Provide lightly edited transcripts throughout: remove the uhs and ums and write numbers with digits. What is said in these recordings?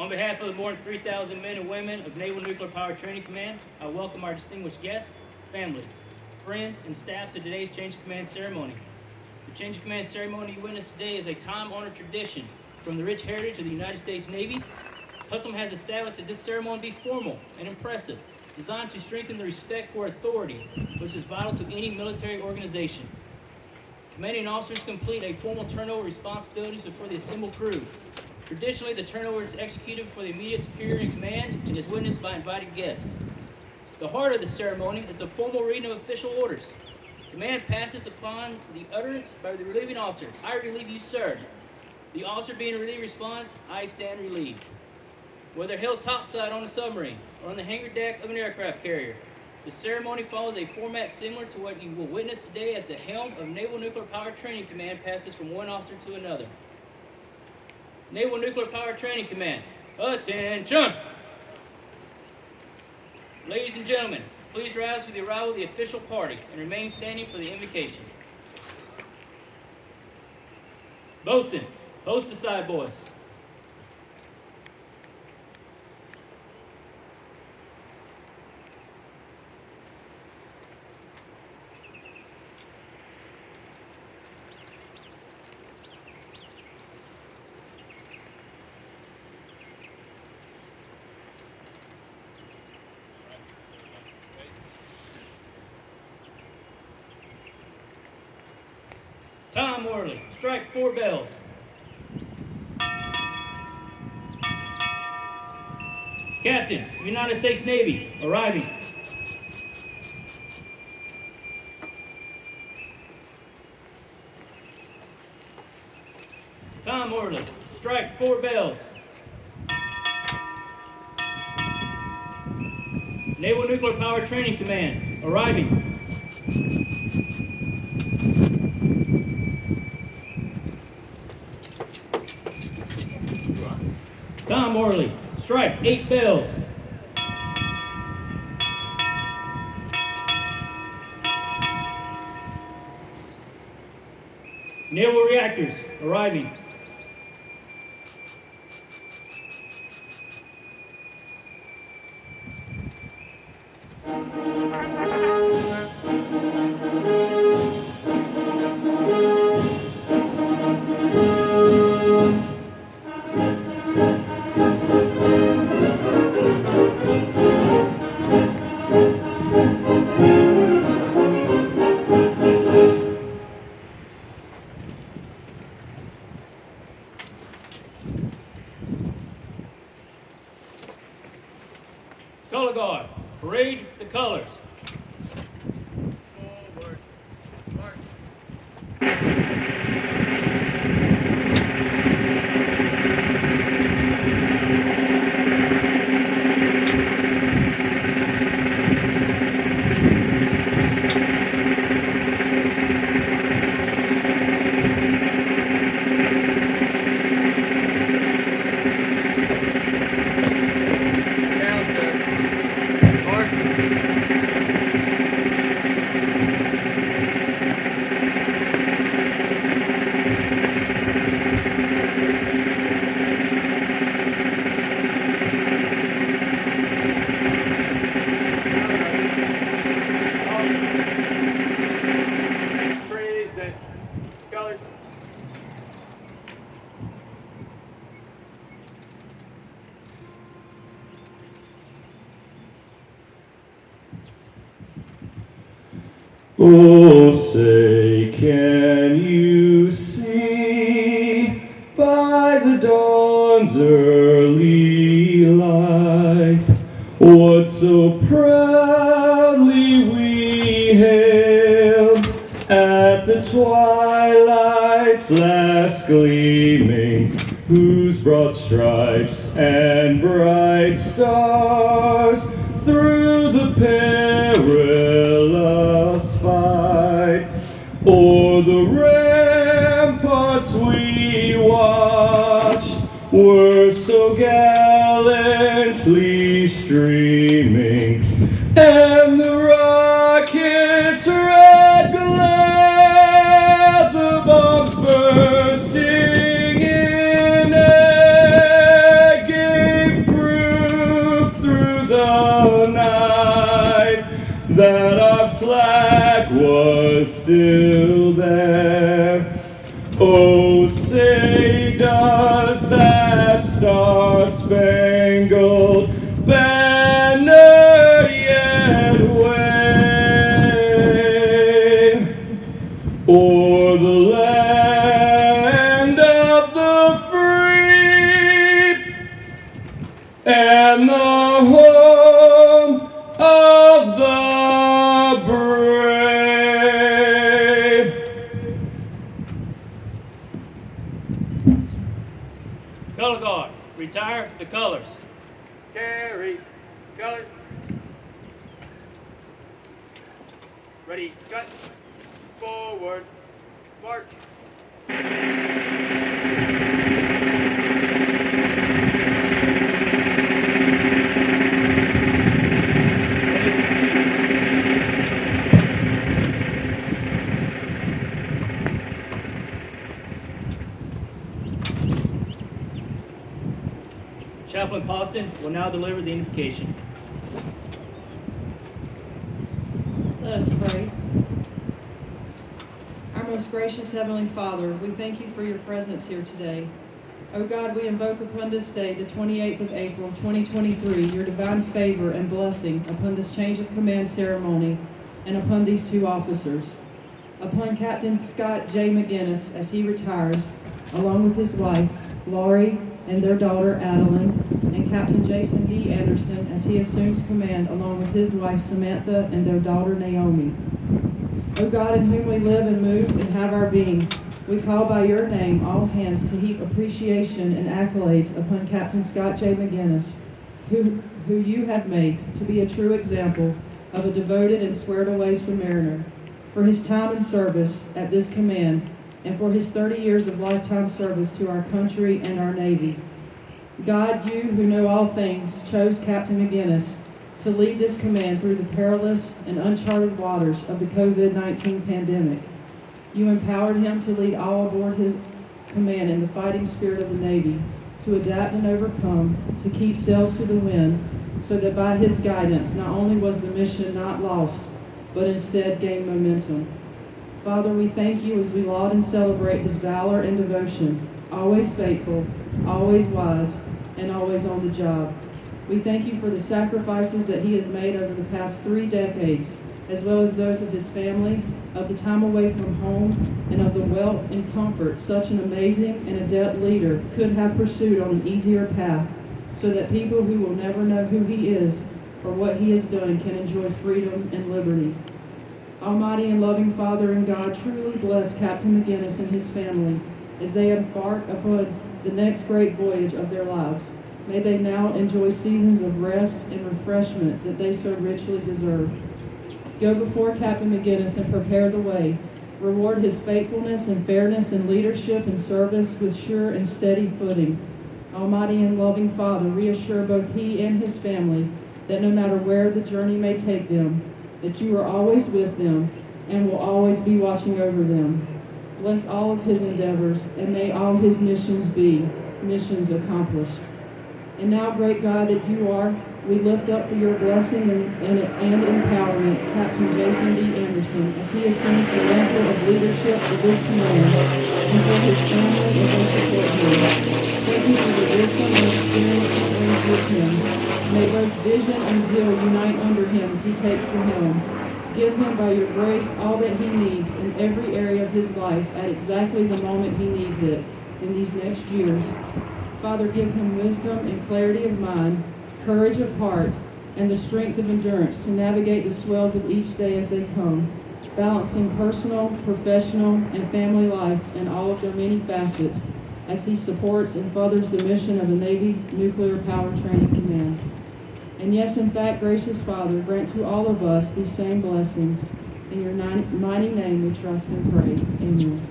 On behalf of the more than 3,000 men and women of Naval Nuclear Power Training Command, I welcome our distinguished guests, families, friends, and staff to today's Change of Command ceremony. The Change of Command ceremony you witness today is a time-honored tradition from the rich heritage of the United States Navy. Custom has established that this ceremony be formal and impressive, designed to strengthen the respect for authority, which is vital to any military organization. Commanding officers complete a formal turnover responsibilities before the assembled crew. Traditionally, the turnover is executed before the immediate superior in command and is witnessed by invited guests. The heart of the ceremony is the formal reading of official orders. Command passes upon the utterance by the relieving officer, "I relieve you, sir." The officer being relieved responds, "I stand relieved." Whether held topside on a submarine or on the hangar deck of an aircraft carrier, the ceremony follows a format similar to what you will witness today as the helm of Naval Nuclear Power Training Command passes from one officer to another. Naval Nuclear Power Training Command, attention! Ladies and gentlemen, please rise for the arrival of the official party and remain standing for the invocation. Boatswain, post aside, boys. Tom Worley, strike 4 bells. Captain, United States Navy, arriving. Tom Worley, strike 4 bells. Naval Nuclear Power Training Command, arriving. Tom Worley, strike 8 bells. Naval reactors, arriving. Color guard, parade the colors. Forward. March. Oh, say, can you see by the dawn's early light what so proudly we hailed at the twilight's last gleaming, whose broad stripes and bright stars through the perilous fight o'er the ramparts we watched were so gallantly streaming, and the rockets' red glare, the bombs bursting in agony. was still there. Oh, say does that star-spangled banner yet wave o'er the land of the free and the home of the brave. Color guard, retire the colors. Carry colors. Ready, cut. Forward, march. Chaplain Poston will now deliver the invocation. Let us pray. Our most gracious Heavenly Father, we thank you for your presence here today. O God, we invoke upon this day, the 28th of April, 2023, your divine favor and blessing upon this change of command ceremony and upon these two officers. Upon Captain Scott J. McGinnis as he retires, along with his wife, Laurie, and their daughter, Adeline, and Captain Jason D. Anderson as he assumes command along with his wife, Samantha, and their daughter, Naomi. O God, in whom we live and move and have our being, we call by your name all hands to heap appreciation and accolades upon Captain Scott J. McGinnis, who you have made to be a true example of a devoted and squared-away submariner, for his time and service at this command, and for his 30 years of lifetime service to our country and our Navy. God, you who know all things, chose Captain McGinnis to lead this command through the perilous and uncharted waters of the COVID-19 pandemic. You empowered him to lead all aboard his command in the fighting spirit of the Navy, to adapt and overcome, to keep sails to the wind, so that by his guidance not only was the mission not lost, but instead gained momentum. Father, we thank you as we laud and celebrate his valor and devotion, always faithful, always wise, and always on the job. We thank you for the sacrifices that he has made over the past 3 decades, as well as those of his family, of the time away from home, and of the wealth and comfort such an amazing and adept leader could have pursued on an easier path, so that people who will never know who he is or what he has done can enjoy freedom and liberty. Almighty and loving Father and God, truly bless Captain McGinnis and his family as they embark upon the next great voyage of their lives. May they now enjoy seasons of rest and refreshment that they so richly deserve. Go before Captain McGinnis and prepare the way. Reward his faithfulness and fairness in leadership and service with sure and steady footing. Almighty and loving Father, reassure both he and his family that no matter where the journey may take them, that you are always with them and will always be watching over them. Bless all of his endeavors, and may all his missions be missions accomplished. And now, great God that you are, we lift up for your blessing and empowerment Captain Jason D. Anderson as he assumes the mantle of leadership of this command, and for his family as they support him. Thank you for the wisdom and experience he brings with him. May both vision and zeal unite under him as he takes the helm. Give him by your grace all that he needs in every area of his life at exactly the moment he needs it in these next years. Father, give him wisdom and clarity of mind, courage of heart, and the strength of endurance to navigate the swells of each day as they come, balancing personal, professional, and family life in all of their many facets as he supports and furthers the mission of the Navy Nuclear Power Training Command. And yes, in fact, gracious Father, grant to all of us these same blessings. In your mighty name we trust and pray. Amen.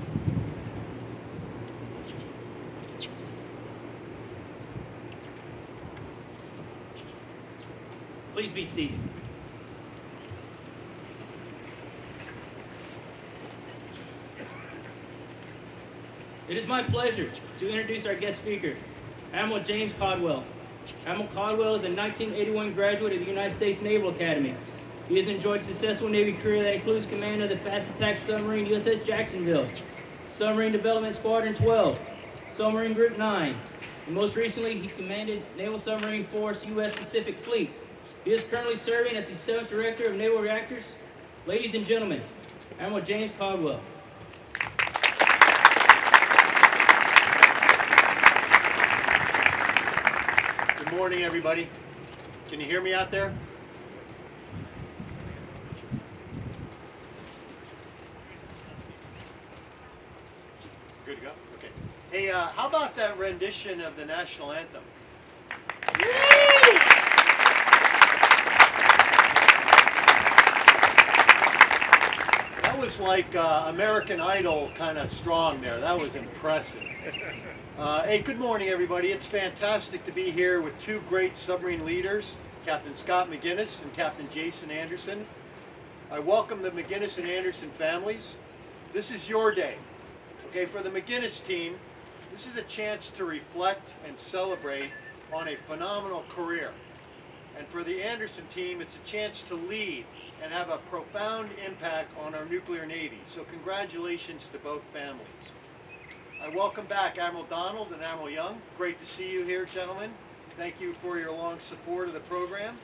Please be seated. It is my pleasure to introduce our guest speaker, Admiral James Caldwell. Admiral Caldwell is a 1981 graduate of the United States Naval Academy. He has enjoyed a successful Navy career that includes command of the fast attack submarine USS Jacksonville, Submarine Development Squadron 12, Submarine Group 9, and most recently he commanded Naval Submarine Force U.S. Pacific Fleet. He is currently serving as the 7th Director of Naval Reactors. Ladies and gentlemen, Admiral James Caldwell. Good morning, everybody. Can you hear me out there? Good to go? Okay. Hey, how about that rendition of the national anthem? That was like American Idol kind of strong there. That was impressive. Hey, good morning, everybody. It's fantastic to be here with two great submarine leaders, Captain Scott McGinnis and Captain Jason Anderson. I welcome the McGinnis and Anderson families. This is your day. Okay, for the McGinnis team, this is a chance to reflect and celebrate on a phenomenal career. And for the Anderson team, it's a chance to lead and have a profound impact on our nuclear Navy. So congratulations to both families. I welcome back Admiral Donald and Admiral Young. Great to see you here, gentlemen. Thank you for your long support of the program.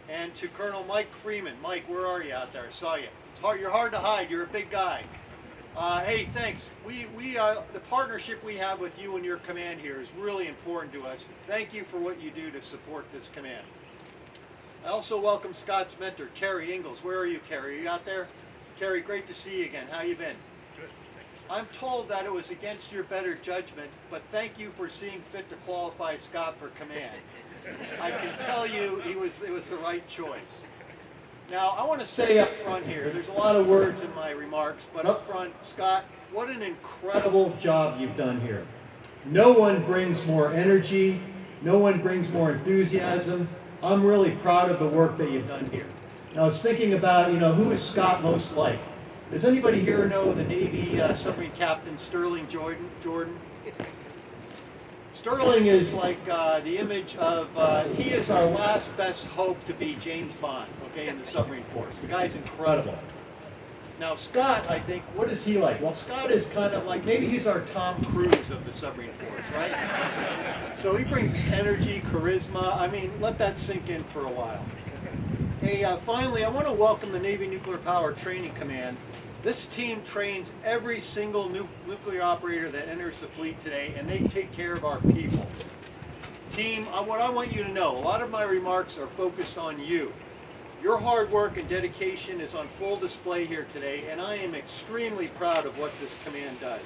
And to Colonel Mike Freeman. Mike, where are you out there? I saw you. You're hard to hide. You're a big guy. Hey, thanks. The partnership we have with you and your command here is really important to us. Thank you for what you do to support this command. I also welcome Scott's mentor, Kerry Ingalls. Where are you, Kerry? Are you out there? Kerry, great to see you again. How you been? I'm told that it was against your better judgment, but thank you for seeing fit to qualify Scott for command. I can tell you it was the right choice. Now, I want to say up front here, there's a lot of words in my remarks, but up front, Scott, what an incredible job you've done here. No one brings more energy, no one brings more enthusiasm. I'm really proud of the work that you've done here. Now, I was thinking about, who is Scott most like? Does anybody here know the Navy submarine captain Sterling Jordan? Sterling is like the image of, he is our last best hope to be James Bond, okay, in the submarine force. The guy's incredible. Now Scott, I think, what is he like? Well, Scott is kind of like, maybe he's our Tom Cruise of the submarine force, right? So he brings energy, charisma. I mean, let that sink in for a while. Hey, finally, I want to welcome the Navy Nuclear Power Training Command. This team trains every single nuclear operator that enters the fleet today, and they take care of our people. Team, what I want you to know, a lot of my remarks are focused on you. Your hard work and dedication is on full display here today, and I am extremely proud of what this command does.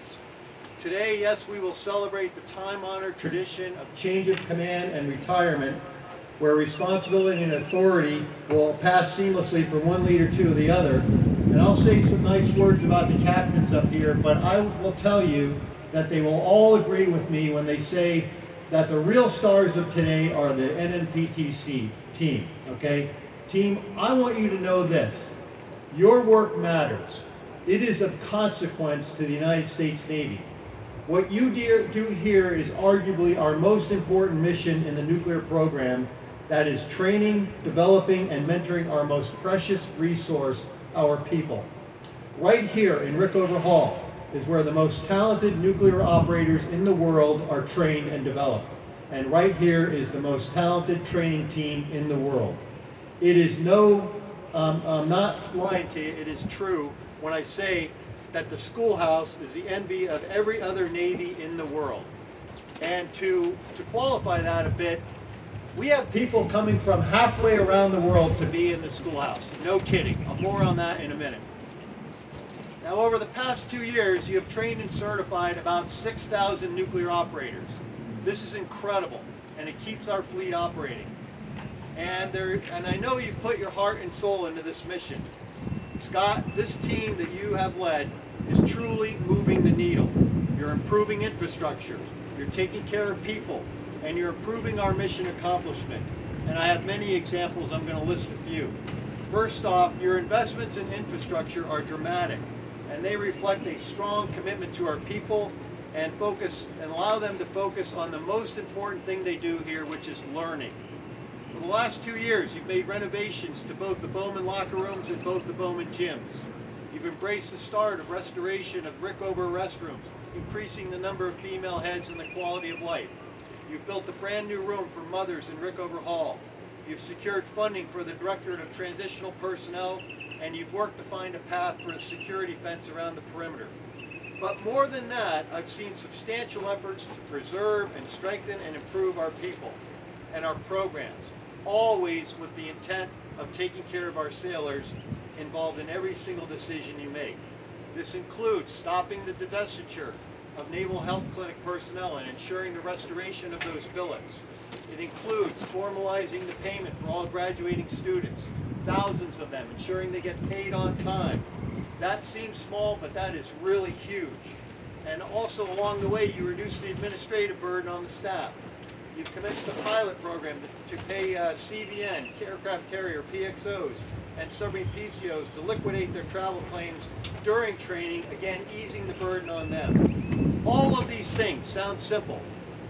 Today, yes, we will celebrate the time-honored tradition of change of command and retirement, where responsibility and authority will pass seamlessly from one leader to the other. And I'll say some nice words about the captains up here, but I will tell you that they will all agree with me when they say that the real stars of today are the NNPTC team, okay? Team, I want you to know this. Your work matters. It is of consequence to the United States Navy. What you do here is arguably our most important mission in the nuclear program, that is training, developing, and mentoring our most precious resource, our people. Right here in Rickover Hall is where the most talented nuclear operators in the world are trained and developed. And right here is the most talented training team in the world. It is I'm not lying to you, it is true when I say that the schoolhouse is the envy of every other Navy in the world. And to qualify that a bit, we have people coming from halfway around the world to be in the schoolhouse. No kidding. More on that in a minute. Now, over the past 2 years, you have trained and certified about 6,000 nuclear operators. This is incredible, and it keeps our fleet operating. And I know you've put your heart and soul into this mission. Scott, this team that you have led is truly moving the needle. You're improving infrastructure, you're taking care of people, and you're improving our mission accomplishment. And I have many examples. I'm going to list a few. First off, your investments in infrastructure are dramatic, and they reflect a strong commitment to our people and allow them to focus on the most important thing they do here, which is learning. The the last 2 years, you've made renovations to both the Bowman locker rooms and both the Bowman gyms. You've embraced the start of restoration of Rickover restrooms, increasing the number of female heads and the quality of life. You've built a brand new room for mothers in Rickover Hall. You've secured funding for the Directorate of Transitional Personnel, and you've worked to find a path for a security fence around the perimeter. But more than that, I've seen substantial efforts to preserve and strengthen and improve our people and our programs, always with the intent of taking care of our sailors involved in every single decision you make. This includes stopping the divestiture of Naval Health Clinic personnel and ensuring the restoration of those billets. It includes formalizing the payment for all graduating students, thousands of them, ensuring they get paid on time. That seems small, but that is really huge. And also along the way, you reduce the administrative burden on the staff. You've commenced a pilot program to pay CVN, aircraft carrier, PXOs, and submarine PCOs to liquidate their travel claims during training, again, easing the burden on them. All of these things sound simple.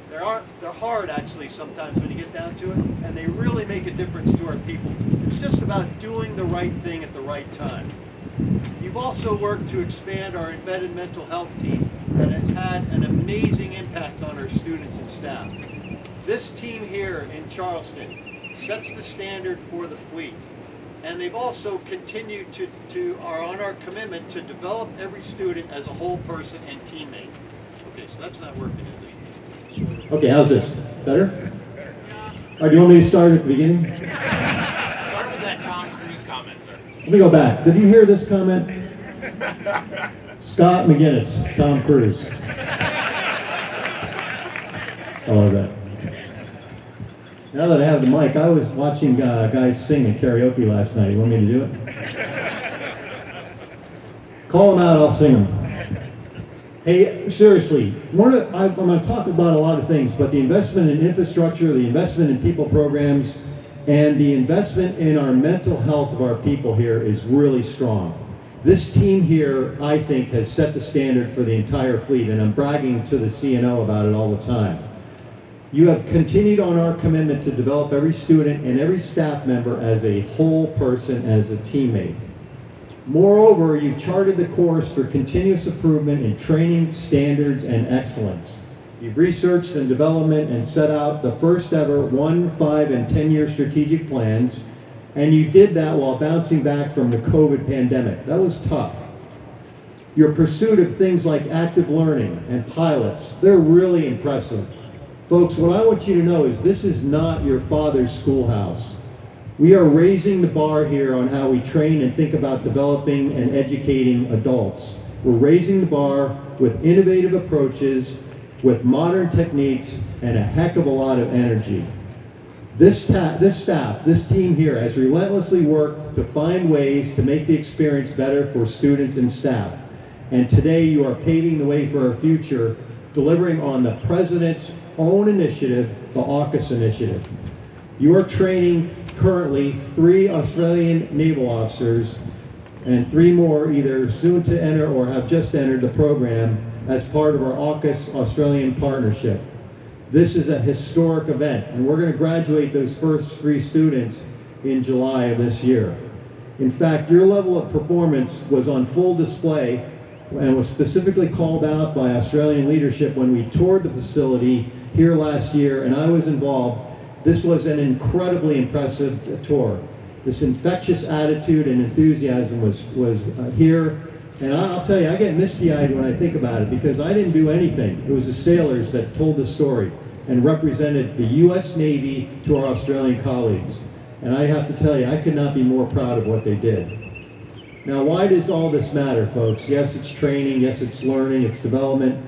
They're hard, actually, sometimes when you get down to it, and they really make a difference to our people. It's just about doing the right thing at the right time. You've also worked to expand our embedded mental health team that has had an amazing impact on our students and staff. This team here in Charleston sets the standard for the fleet. And they've also continued are on our commitment to develop every student as a whole person and teammate. Okay, so that's not working, is it? Okay, how's this? Better? All right, do you want me to start at the beginning? Start with that Tom Cruise comment, sir. Let me go back. Did you hear this comment? Scott McGinnis, Tom Cruise. I love that. Now that I have the mic, I was watching guys sing in karaoke last night. You want me to do it? Call them out, I'll sing them. Hey, seriously, I'm going to talk about a lot of things, but the investment in infrastructure, the investment in people programs, and the investment in our mental health of our people here is really strong. This team here, I think, has set the standard for the entire fleet, and I'm bragging to the CNO about it all the time. You have continued on our commitment to develop every student and every staff member as a whole person, as a teammate. Moreover, you've charted the course for continuous improvement in training, standards, and excellence. You've researched and development and set out the first ever 1, 5, and 10-year strategic plans, and you did that while bouncing back from the COVID pandemic. That was tough. Your pursuit of things like active learning and pilots, they're really impressive. Folks, what I want you to know is this is not your father's schoolhouse. We are raising the bar here on how we train and think about developing and educating adults. We're raising the bar with innovative approaches, with modern techniques, and a heck of a lot of energy. This staff, this team here has relentlessly worked to find ways to make the experience better for students and staff. And today you are paving the way for our future, delivering on the President's own initiative, the AUKUS initiative. You are training currently 3 Australian naval officers and 3 more either soon to enter or have just entered the program as part of our AUKUS Australian partnership. This is a historic event, and we're going to graduate those first 3 students in July of this year. In fact, your level of performance was on full display and was specifically called out by Australian leadership when we toured the facility here last year, and I was involved. This was an incredibly impressive tour. This infectious attitude and enthusiasm was here, and I'll tell you, I get misty-eyed when I think about it because I didn't do anything. It was the sailors that told the story and represented the U.S. Navy to our Australian colleagues. And I have to tell you, I could not be more proud of what they did. Now, why does all this matter, folks? Yes, it's training, yes, it's learning, it's development.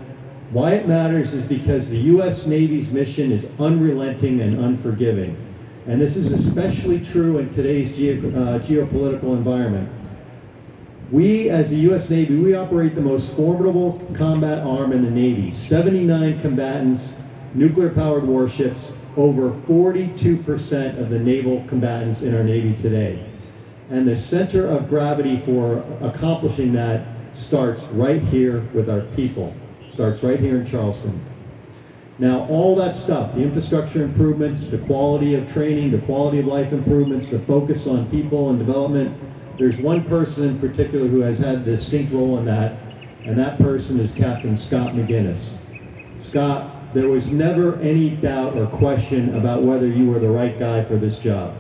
Why it matters is because the U.S. Navy's mission is unrelenting and unforgiving. And this is especially true in today's geopolitical environment. We, as the U.S. Navy, we operate the most formidable combat arm in the Navy. 79 combatants, nuclear-powered warships, over 42% of the naval combatants in our Navy today. And the center of gravity for accomplishing that starts right here with our people. Starts right here in Charleston. Now, all that stuff, the infrastructure improvements, the quality of training, the quality of life improvements, the focus on people and development, there's one person in particular who has had a distinct role in that, and that person is Captain Scott McGinnis. Scott, there was never any doubt or question about whether you were the right guy for this job,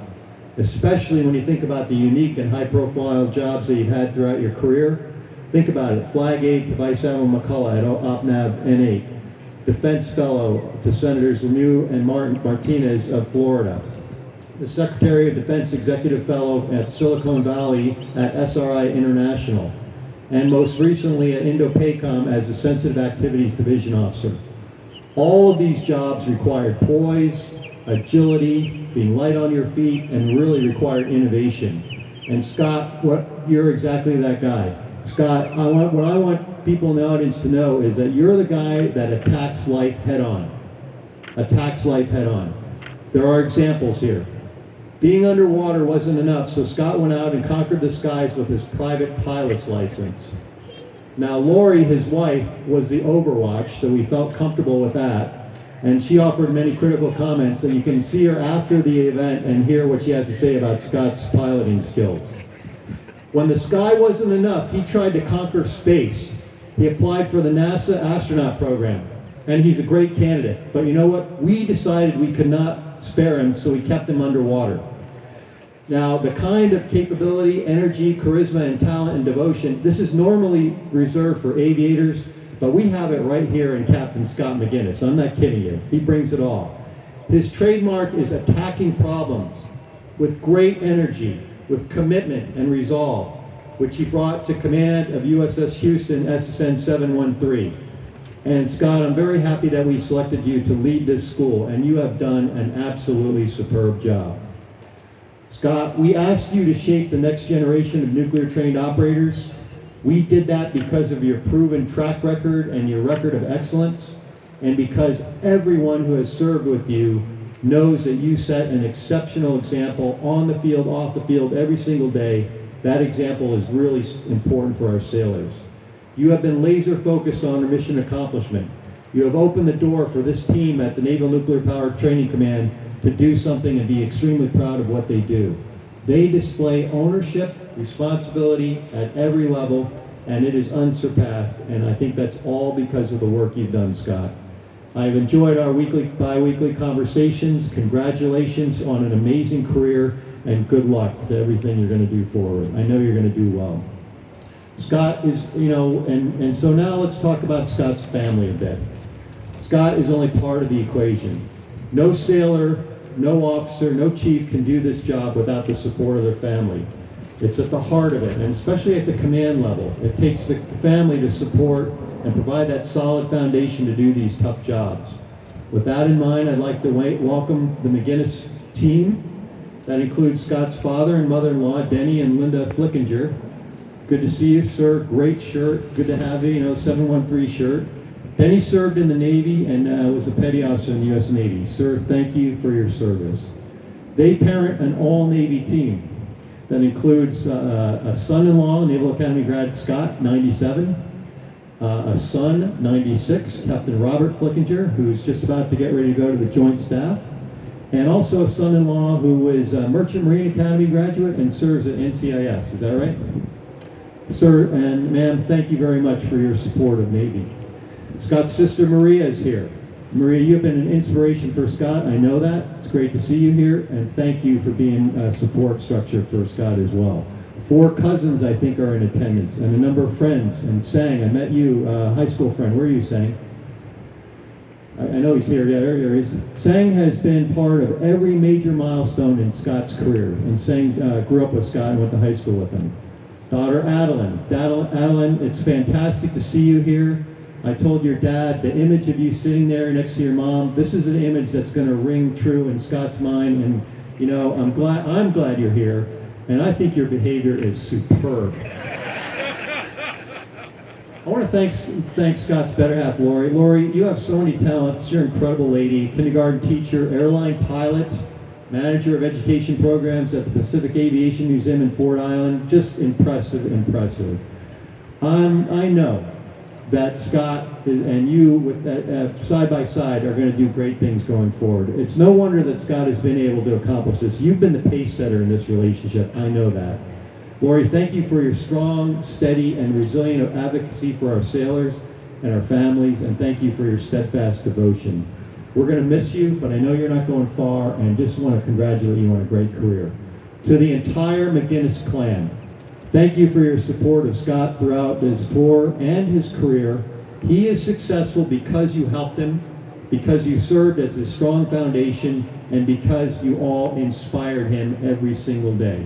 especially when you think about the unique and high-profile jobs that you've had throughout your career. Think about it, Flag Aide to Vice Admiral McCullough at OPNAV N8, Defense Fellow to Senators Lemieux and Martinez of Florida, the Secretary of Defense Executive Fellow at Silicon Valley at SRI International, and most recently at INDOPACOM as the Sensitive Activities Division Officer. All of these jobs required poise, agility, being light on your feet, and really required innovation. And Scott, you're exactly that guy. Scott, what I want people in the audience to know is that you're the guy that attacks life head on. Attacks life head on. There are examples here. Being underwater wasn't enough, so Scott went out and conquered the skies with his private pilot's license. Now, Lori, his wife, was the Overwatch, so we felt comfortable with that. And she offered many critical comments, so you can see her after the event and hear what she has to say about Scott's piloting skills. When the sky wasn't enough, he tried to conquer space. He applied for the NASA astronaut program, and he's a great candidate. But you know what? We decided we could not spare him, so we kept him underwater. Now, the kind of capability, energy, charisma, and talent and devotion, this is normally reserved for aviators, but we have it right here in Captain Scott McGinnis. I'm not kidding you. He brings it all. His trademark is attacking problems with great energy, with commitment and resolve, which he brought to command of USS Houston SSN 713. And Scott, I'm very happy that we selected you to lead this school, and you have done an absolutely superb job. Scott, we asked you to shape the next generation of nuclear-trained operators. We did that because of your proven track record and your record of excellence, and because everyone who has served with you knows that you set an exceptional example on the field, off the field, every single day. That example is really important for our sailors. You have been laser focused on our mission accomplishment. You have opened the door for this team at the Naval Nuclear Power Training Command to do something and be extremely proud of what they do. They display ownership, responsibility at every level, and it is unsurpassed, and I think that's all because of the work you've done, Scott. I've enjoyed our bi-weekly conversations. Congratulations on an amazing career, and good luck to everything you're going to do forward. I know you're going to do well. Scott is, and so now let's talk about Scott's family a bit. Scott is only part of the equation. No sailor, no officer, no chief can do this job without the support of their family. It's at the heart of it, and especially at the command level. It takes the family to support and provide that solid foundation to do these tough jobs. With that in mind, I'd like to welcome the McGinnis team. That includes Scott's father and mother-in-law, Denny and Linda Flickinger. Good to see you, sir. Great shirt. Good to have you. 713 shirt. Denny served in the Navy and was a petty officer in the U.S. Navy. Sir, thank you for your service. They parent an all-Navy team that includes a son-in-law, Naval Academy grad Scott, 97, a son, 96, Captain Robert Flickinger, who's just about to get ready to go to the Joint Staff, and also a son-in-law who is a Merchant Marine Academy graduate and serves at NCIS. Is that right? Sir and ma'am, thank you very much for your support of Navy. Scott's sister Maria is here. Maria, you've been an inspiration for Scott. I know that. It's great to see you here, and thank you for being a support structure for Scott as well. 4 cousins, I think, are in attendance, and a number of friends. And Sang, I met you, high school friend. Where are you, Sang? I know he's here. Yeah, there he is. Sang has been part of every major milestone in Scott's career, and Sang grew up with Scott and went to high school with him. Daughter Adeline. Adeline, it's fantastic to see you here. I told your dad the image of you sitting there next to your mom, this is an image that's going to ring true in Scott's mind, and I'm glad you're here, and I think your behavior is superb. I want to thank Scott's better half, Lori. Lori, you have so many talents. You're an incredible lady. Kindergarten teacher, airline pilot, manager of education programs at the Pacific Aviation Museum in Fort Island. Just impressive. I know that Scott and you, side by side, are going to do great things going forward. It's no wonder that Scott has been able to accomplish this. You've been the pace setter in this relationship. I know that. Lori, thank you for your strong, steady, and resilient advocacy for our sailors and our families, and thank you for your steadfast devotion. We're going to miss you, but I know you're not going far, and just want to congratulate you on a great career. To the entire McGinnis clan, thank you for your support of Scott throughout his tour and his career. He is successful because you helped him, because you served as a strong foundation, and because you all inspired him every single day.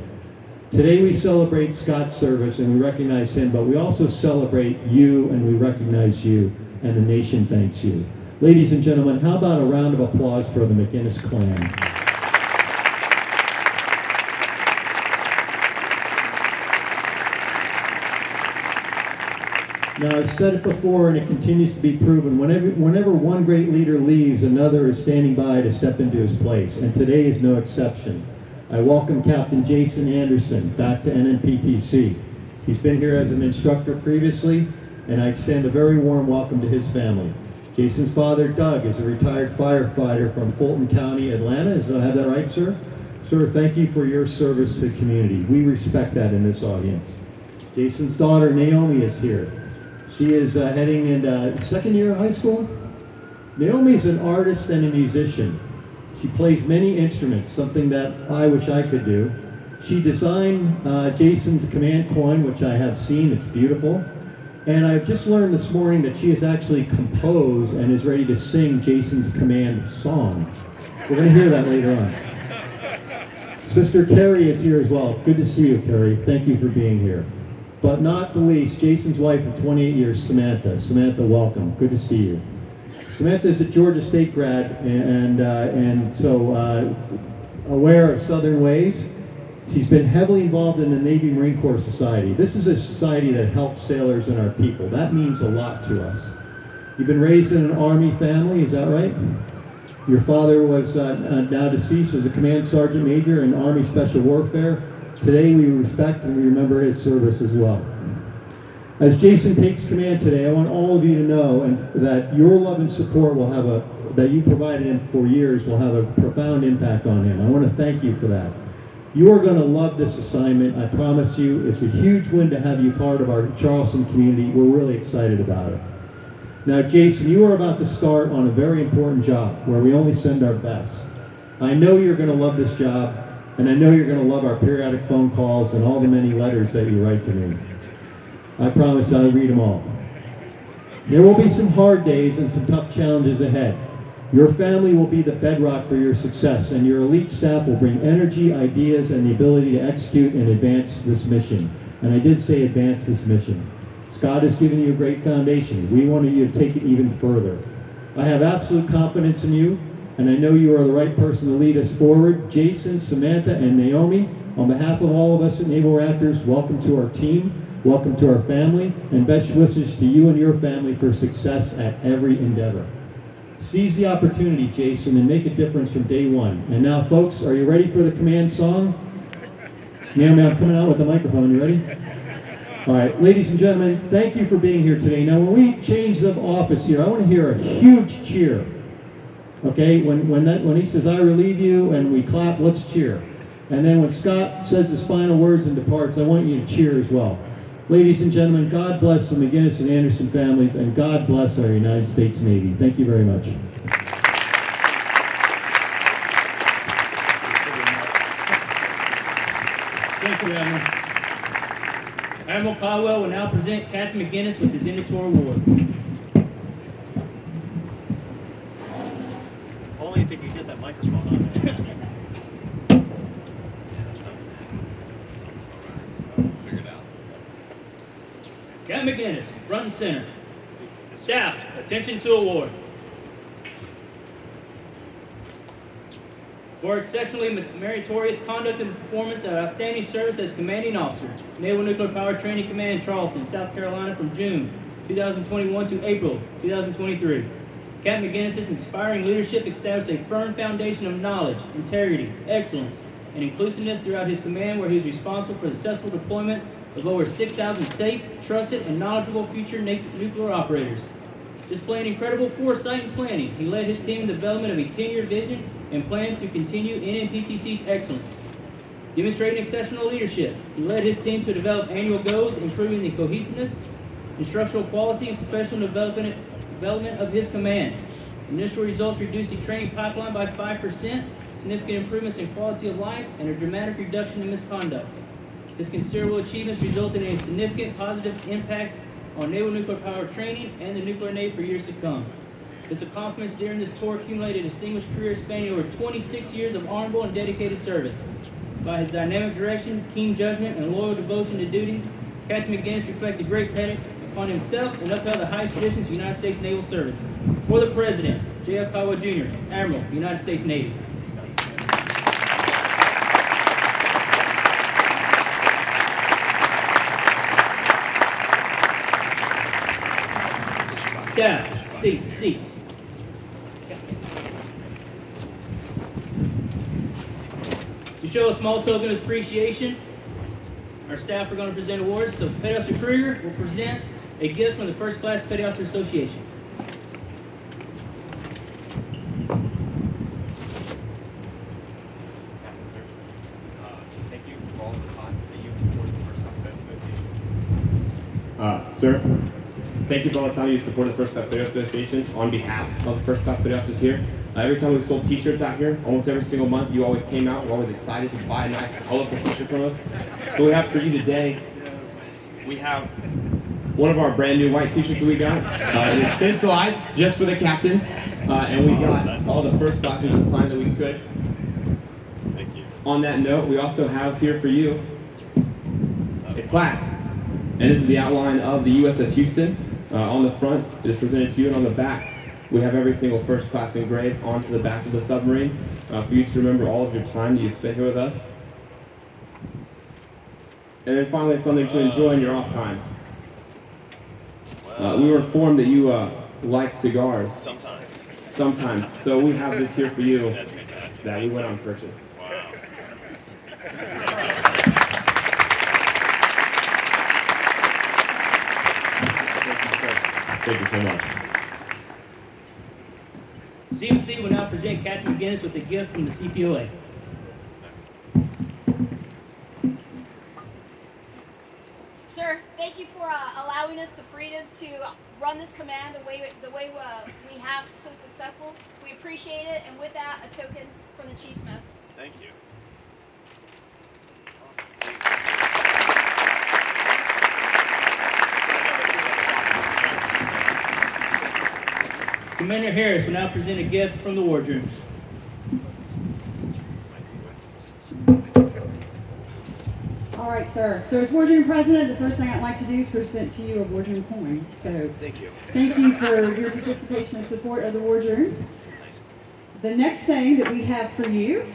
Today we celebrate Scott's service and we recognize him, but we also celebrate you and we recognize you, and the nation thanks you. Ladies and gentlemen, how about a round of applause for the McGinnis clan? Now, I've said it before, and it continues to be proven. Whenever one great leader leaves, another is standing by to step into his place, and today is no exception. I welcome Captain Jason Anderson back to NNPTC. He's been here as an instructor previously, and I extend a very warm welcome to his family. Jason's father, Doug, is a retired firefighter from Fulton County, Atlanta. Do I have that right, sir? Sir, thank you for your service to the community. We respect that in this audience. Jason's daughter, Naomi, is here. She is heading into second year of high school. Naomi is an artist and a musician. She plays many instruments, something that I wish I could do. She designed Jason's command coin, which I have seen. It's beautiful. And I've just learned this morning that she has actually composed and is ready to sing Jason's command song. We're going to hear that later on. Sister Carrie is here as well. Good to see you, Carrie. Thank you for being here. But not the least, Jason's wife of 28 years, Samantha. Samantha, welcome. Good to see you. Samantha is a Georgia State grad and so aware of Southern ways. She's been heavily involved in the Navy Marine Corps Society. This is a society that helps sailors and our people. That means a lot to us. You've been raised in an Army family, is that right? Your father was now deceased, was a command sergeant major in Army Special Warfare. Today we respect and we remember his service as well. As Jason takes command today, I want all of you to know that your love and support that you provided him for years will have a profound impact on him. I want to thank you for that. You are going to love this assignment, I promise you. It's a huge win to have you part of our Charleston community. We're really excited about it. Now, Jason, you are about to start on a very important job where we only send our best. I know you're going to love this job, and I know you're going to love our periodic phone calls and all the many letters that you write to me. I promise I'll read them all. There will be some hard days and some tough challenges ahead. Your family will be the bedrock for your success, and your elite staff will bring energy, ideas, and the ability to execute and advance this mission. And I did say advance this mission. Scott has given you a great foundation. We want you to take it even further. I have absolute confidence in you, and I know you are the right person to lead us forward. Jason, Samantha, and Naomi, on behalf of all of us at Naval Raptors, welcome to our team. Welcome to our family, and best wishes to you and your family for success at every endeavor. Seize the opportunity, Jason, and make a difference from day one. And now, folks, are you ready for the command song? Naomi, I'm coming out with the microphone. You ready? All right, ladies and gentlemen, thank you for being here today. Now, when we change the office here, I want to hear a huge cheer. Okay, when he says, "I relieve you," and we clap, let's cheer. And then when Scott says his final words and departs, I want you to cheer as well. Ladies and gentlemen, God bless the McGinnis and Anderson families, and God bless our United States Navy. Thank you very much. Thank you, Admiral. Admiral Caldwell will now present Captain McGinnis with his Inventor Award. Only if you could get that microphone on there. Captain McGinnis, front and center. Staff, attention to award. For exceptionally meritorious conduct and performance of outstanding service as commanding officer, Naval Nuclear Power Training Command in Charleston, South Carolina from June 2021 to April 2023. Captain McGinnis' inspiring leadership established a firm foundation of knowledge, integrity, excellence, and inclusiveness throughout his command, where he was responsible for the successful deployment of over 6,000 safe, trusted, and knowledgeable future nuclear operators. Displaying incredible foresight and planning, he led his team in the development of a 10-year vision and plan to continue NNPTC's excellence. Demonstrating exceptional leadership, he led his team to develop annual goals, improving the cohesiveness, instructional quality, and professional development of his command. Initial results reduced the training pipeline by 5%, significant improvements in quality of life, and a dramatic reduction in misconduct. His considerable achievements resulted in a significant positive impact on naval nuclear power training and the nuclear navy for years to come. His accomplishments during this tour accumulated a distinguished career spanning over 26 years of honorable and dedicated service. By his dynamic direction, keen judgment, and loyal devotion to duty, Captain McGinnis reflected great credit upon himself and upheld the highest traditions of United States naval service. For the President, J.F. Caldwell Jr., Admiral, United States Navy. Staff, seats. To show a small token of appreciation, our staff are going to present awards. So Petty Officer Kruger will present a gift from the First Class Petty Officer Association. Thank you for all of the time that you supported the First Class Petty Association. Sir, thank you for all the time you supported the First Class Petty Association on behalf of the First Class Petty Officers here. Every time we sold t-shirts out here, almost every single month, you always came out. We're always excited to buy a nice, colorful t-shirt from us. So we have for you today, we have one of our brand new white t-shirts that we got. It's stencilized just for the captain. And we got all the first classers to sign that we could. Thank you. On that note, we also have here for you a plaque. And this is the outline of the USS Houston. On the front, it is presented to you, and on the back, we have every single first class engraved onto the back of the submarine for you to remember all of your time that you spent here with us. And then finally, something to enjoy in your off time. We were informed that you like cigars. Sometimes. So we have this here for you. That's fantastic. That we went on purchase. Wow. Thank you so much. CMC will now present Captain McGinnis with a gift from the CPOA. Sir, thank you for allowing us the freedom to run this command the way we have so successful. We appreciate it, and with that, a token from the Chief's Mess. Thank you. Commander Harris will now present a gift from the wardroom. All right, sir. So as wardroom president, the first thing I'd like to do is present to you a wardroom coin. So Thank you. thank you for your participation and support of the wardroom. The next thing that we have for you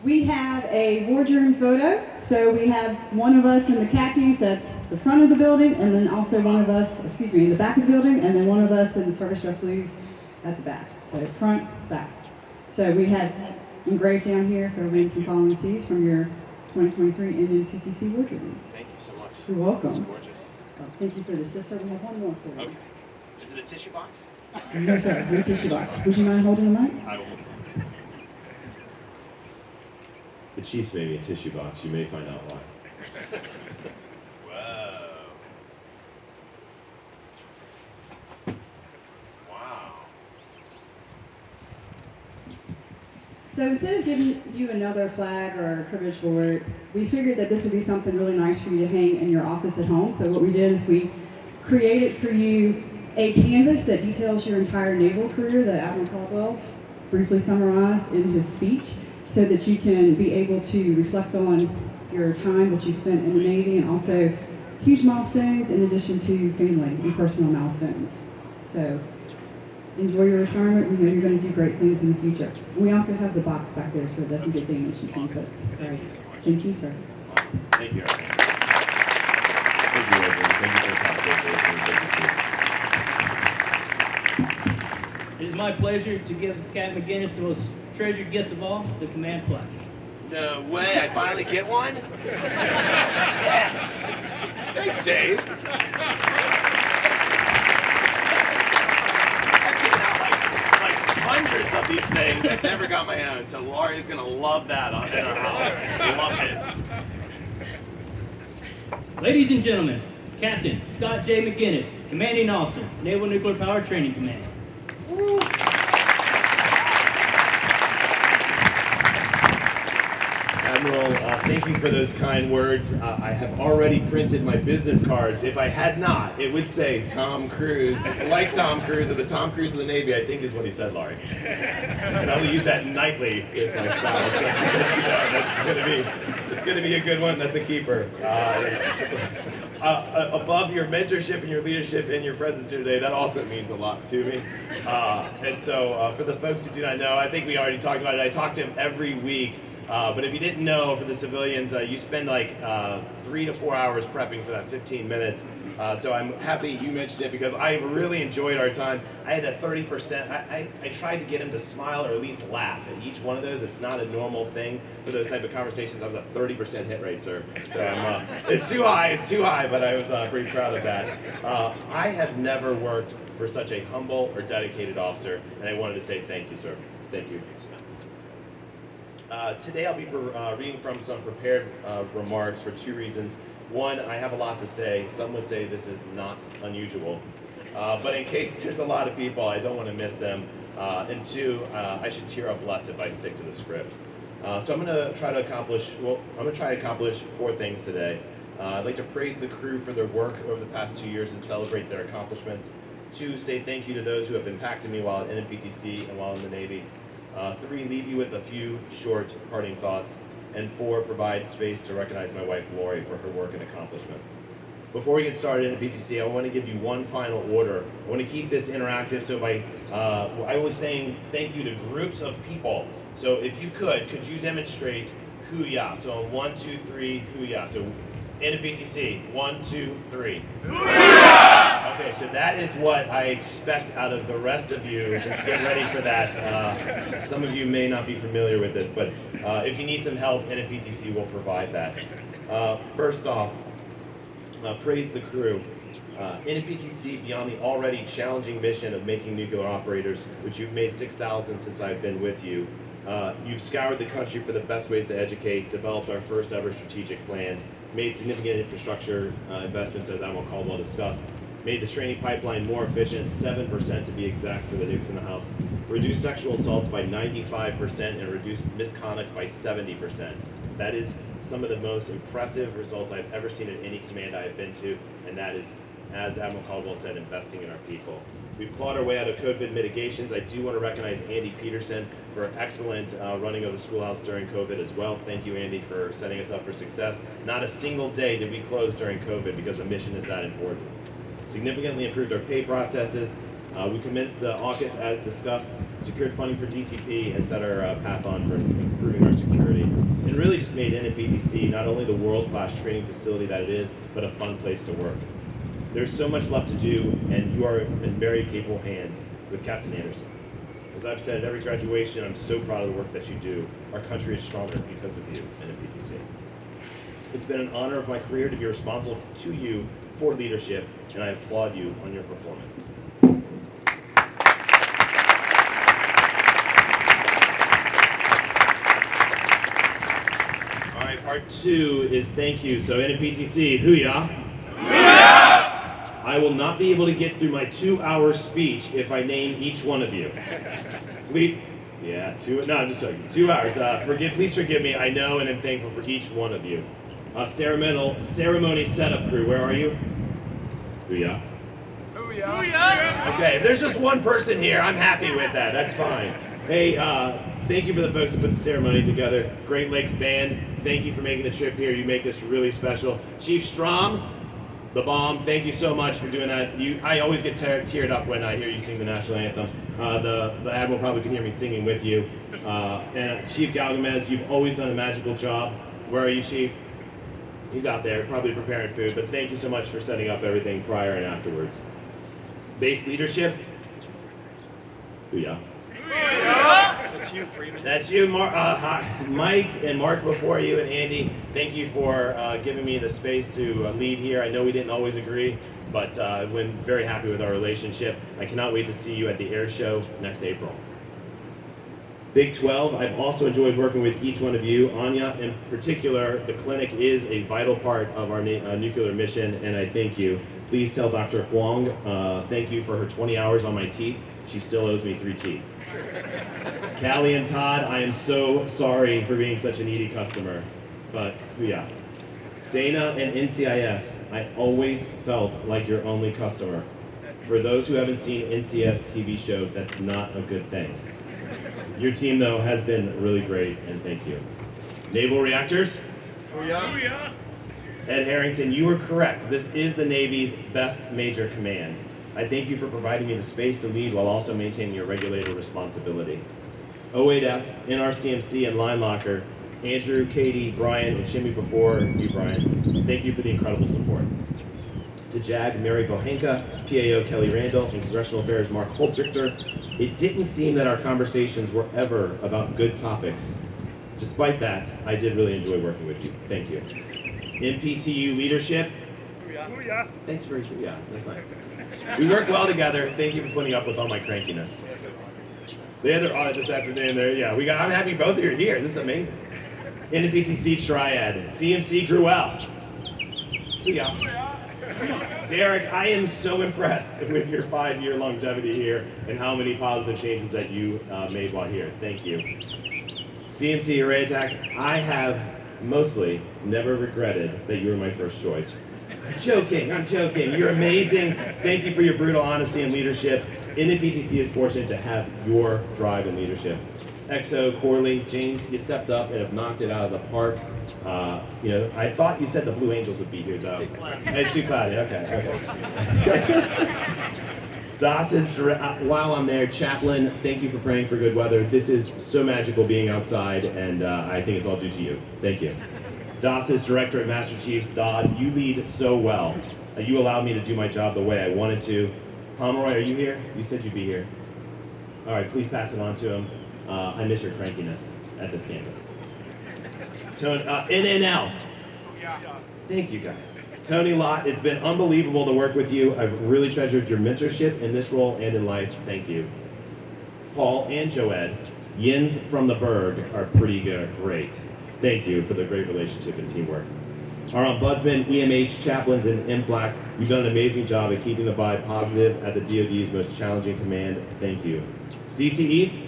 we have a wardroom photo. So we have one of us in the khakis at the front of the building, and then also one of us, in the back of the building, and then one of us in the service dress blues at the back. So front, back. So we have engraved down here for wings and fallen seas from your 2023 NNPTC wardrobe. Thank you so much. You're welcome. It's gorgeous. Thank you for this. Sister, we have one more for you. Okay. Is it a tissue box? No, sir. No tissue box. Would you mind holding the mic? I will. The Chiefs may be a tissue box. You may find out why. Whoa. Wow. So instead of giving you another flag or a cribbage board, we figured that this would be something really nice for you to hang in your office at home. So what we did is we created for you a canvas that details your entire naval career that Admiral Caldwell briefly summarized in his speech, so that you can be able to reflect on your time that you spent in the Navy, and also huge milestones in addition to family and personal milestones. So enjoy your retirement. We know you're going to do great things in the future. And we also have the box back there so it doesn't get damaged. You can put it. All right. Thank you, sir. Thank you. Thank you, everyone. Thank you for the conversation. It is my pleasure to give Captain McGinnis the most treasured gift of all, the command flag. No way, I finally get one? Yes! Thanks, James. I've given out like hundreds of these things. I've never got my own, so Laurie's gonna love that in our house. Love it. Ladies and gentlemen, Captain Scott J. McGinnis, Commanding Officer, Naval Nuclear Power Training Command. Admiral, thank you for those kind words. I have already printed my business cards. If I had not, it would say Tom Cruise, like Tom Cruise, or the Tom Cruise of the Navy, I think is what he said, Laurie. And I will use that nightly with my spouse. So just let you know, it's gonna be a good one. That's a keeper. Above your mentorship and your leadership and your presence here today, that also means a lot to me. And so for the folks who do not know, I think we already talked about it. I talk to him every week. But if you didn't know, for the civilians, you spend like 3 to 4 hours prepping for that 15 minutes. So I'm happy you mentioned it because I really enjoyed our time. I had a 30%, I tried to get him to smile or at least laugh at each one of those. It's not a normal thing for those type of conversations. I was at 30% hit rate, sir. So it's too high, but I was pretty proud of that. I have never worked for such a humble or dedicated officer, and I wanted to say thank you, sir. Thank you. Today I'll be reading from some prepared remarks for 2 reasons. One, I have a lot to say. Some would say this is not unusual. But in case there's a lot of people, I don't want to miss them. And 2, I should tear up less if I stick to the script. So I'm going to try to accomplish 4 things today. I'd like to praise the crew for their work over the past 2 years and celebrate their accomplishments. 2, say thank you to those who have impacted me while at NNPTC and while in the Navy. 3, leave you with a few short parting thoughts. And 4, provide space to recognize my wife, Lori, for her work and accomplishments. Before we get started in BTC, I want to give you one final order. I want to keep this interactive, so I was saying thank you to groups of people. So if you could you demonstrate hoo-yah? So 1, 2, 3, hoo-yah. So in a BTC, 1, 2, 3. Hoo-yah! Okay, so that is what I expect out of the rest of you. Just get ready for that. Some of you may not be familiar with this, but if you need some help, NNPTC will provide that. First off, praise the crew. NNPTC, beyond the already challenging mission of making nuclear operators, which you've made 6,000 since I've been with you, you've scoured the country for the best ways to educate, developed our first ever strategic plan, made significant infrastructure investments, as Admiral Caldwell discussed, made the training pipeline more efficient, 7% to be exact for the nukes in the house, reduced sexual assaults by 95% and reduced misconduct by 70%. That is some of the most impressive results I've ever seen at any command I have been to, and that is, as Admiral Caldwell said, investing in our people. We've clawed our way out of COVID mitigations. I do want to recognize Andy Peterson for excellent running of the schoolhouse during COVID as well. Thank you, Andy, for setting us up for success. Not a single day did we close during COVID because the mission is that important. Significantly improved our pay processes. We commenced the AUKUS as discussed, secured funding for DTP, and set our path on for improving our security. And really just made NNPTC not only the world-class training facility that it is, but a fun place to work. There's so much left to do, and you are in very capable hands with Captain Anderson. As I've said at every graduation, I'm so proud of the work that you do. Our country is stronger because of you, NNPTC. It's been an honor of my career to be responsible to you for leadership, and I applaud you on your performance. All right, part 2 is thank you. So NNPTC, hoo-yah. I will not be able to get through my 2-hour speech if I name each one of you. I'm just joking. 2 hours. Please forgive me. I know and am thankful for each one of you. Ceremony setup crew, where are you? Hoo-yah. Hoo-yah. Okay, if there's just one person here, I'm happy with that. That's fine. Hey, thank you for the folks who put the ceremony together. Great Lakes Band, thank you for making the trip here. You make this really special. Chief Strom, the bomb, thank you so much for doing that. I always get teared up when I hear you sing the national anthem. The Admiral probably can hear me singing with you. And Chief Galgamez, you've always done a magical job. Where are you, Chief? He's out there, probably preparing food, but thank you so much for setting up everything prior and afterwards. Base leadership. Booyah. That's you, Freedom. That's you, Mike and Mark before you, and Andy. Thank you for giving me the space to lead here. I know we didn't always agree, but I've been very happy with our relationship. I cannot wait to see you at the air show next April. Big 12, I've also enjoyed working with each one of you. Anya, in particular, the clinic is a vital part of our nuclear mission, and I thank you. Please tell Dr. Huang thank you for her 20 hours on my teeth. She still owes me 3 teeth. Callie and Todd, I am so sorry for being such a needy customer, but yeah. Dana and NCIS, I always felt like your only customer. For those who haven't seen NCIS TV show, that's not a good thing. Your team, though, has been really great, and thank you. Naval Reactors? Booyah. Ed Harrington, you were correct. This is the Navy's best major command. I thank you for providing me the space to lead while also maintaining your regulator responsibility. O8F, NRCMC, and Line Locker, Andrew, Katie, Brian, and Shimmy before you, Brian, thank you for the incredible support. To JAG, Mary Bohenka, PAO Kelly Randall, and Congressional Affairs Mark Holtrichter, it didn't seem that our conversations were ever about good topics. Despite that, I did really enjoy working with you. Thank you. NPTU leadership. Booyah. Thanks for, yeah, that's nice. We work well together. Thank you for putting up with all my crankiness. The other audit this afternoon there, yeah, I'm happy both of you are here. This is amazing. NNPTC Triad, CMC grew well. Booyah. Derek, I am so impressed with your 5-year longevity here and how many positive changes that you made while here. Thank you. CMC Array Attack, I have mostly never regretted that you were my first choice. I'm joking. You're amazing. Thank you for your brutal honesty and leadership. NNPTC is fortunate to have your drive and leadership. XO, Corley, James, you stepped up and have knocked it out of the park. I thought you said the Blue Angels would be here, though. It's too cloudy. Okay. Das is, while I'm there, Chaplain, thank you for praying for good weather. This is so magical being outside, and I think it's all due to you. Thank you. Das is Director at Master Chiefs. Dodd, you lead so well. You allowed me to do my job the way I wanted to. Pomeroy, are you here? You said you'd be here. All right, please pass it on to him. I miss your crankiness at this campus. Tony, NNL. Thank you, guys. Tony Lott, it's been unbelievable to work with you. I've really treasured your mentorship in this role and in life. Thank you. Paul and Joed, Yins from the Berg are pretty good. Great. Thank you for the great relationship and teamwork. Our ombudsman, EMH, chaplains, and MFLAC, you've done an amazing job at keeping the vibe positive at the DoD's most challenging command. Thank you. CTEs,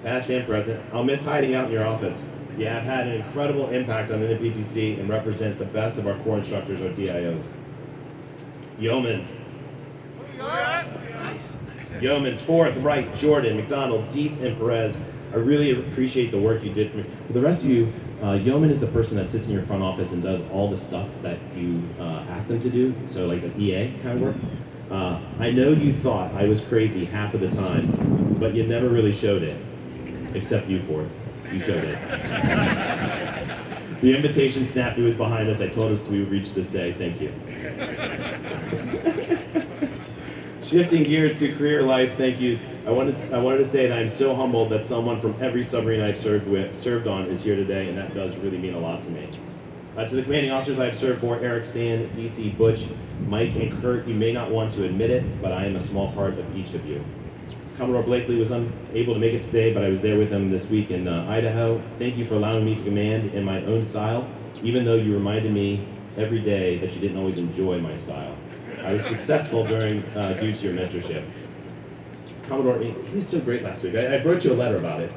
past and present, I'll miss hiding out in your office. You have had an incredible impact on NNPTC and represent the best of our core instructors, our DIOs. Yeomans. Nice. Yeomans, Forth, Wright, Jordan, McDonald, Dietz, and Perez. I really appreciate the work you did for me. For the rest of you, yeoman is the person that sits in your front office and does all the stuff that you ask them to do, so like the EA kind of work. I know you thought I was crazy half of the time, but you never really showed it, except you, Forth. You showed it. The invitation snafu was behind us. I told us we would reach this day. Thank you. Shifting gears to career life thank yous. I wanted to say that I'm so humbled that someone from every submarine I've served on is here today, and that does really mean a lot to me. To the commanding officers I've served for, Eric, Stan, DC, Butch, Mike, and Kurt, you may not want to admit it, but I am a small part of each of you. Commodore Blakely was unable to make it today, but I was there with him this week in Idaho. Thank you for allowing me to command in my own style, even though you reminded me every day that you didn't always enjoy my style. I was successful due to your mentorship. Commodore, he was so great last week. I wrote you a letter about it.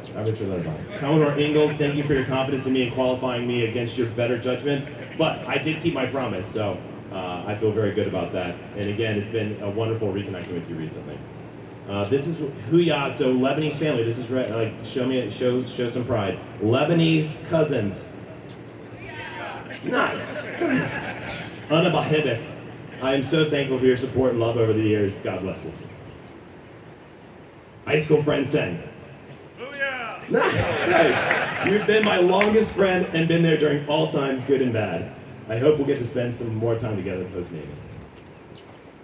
Commodore Ingalls, thank you for your confidence in me and qualifying me against your better judgment. But I did keep my promise, so I feel very good about that. And again, it's been a wonderful reconnecting with you recently. This is Huya, so Lebanese family. This is like show some pride. Lebanese cousins. Nice. Anna Bahibik. I am so thankful for your support and love over the years. God bless it. High school friend Sen. Booyah! Nice. You've been my longest friend and been there during all times, good and bad. I hope we'll get to spend some more time together post-Navy.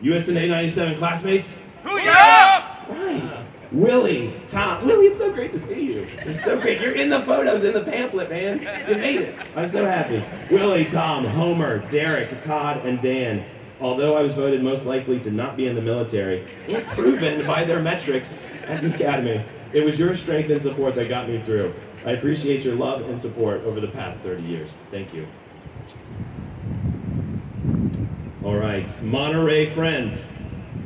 USNA 97 classmates. Booyah! Right. Willie, Tom. Willie, it's so great to see you. It's so great. You're in the photos in the pamphlet, man. You made it. I'm so happy. Willie, Tom, Homer, Derek, Todd, and Dan. Although I was voted most likely to not be in the military, and proven by their metrics at the academy, it was your strength and support that got me through. I appreciate your love and support over the past 30 years. Thank you. All right, Monterey friends.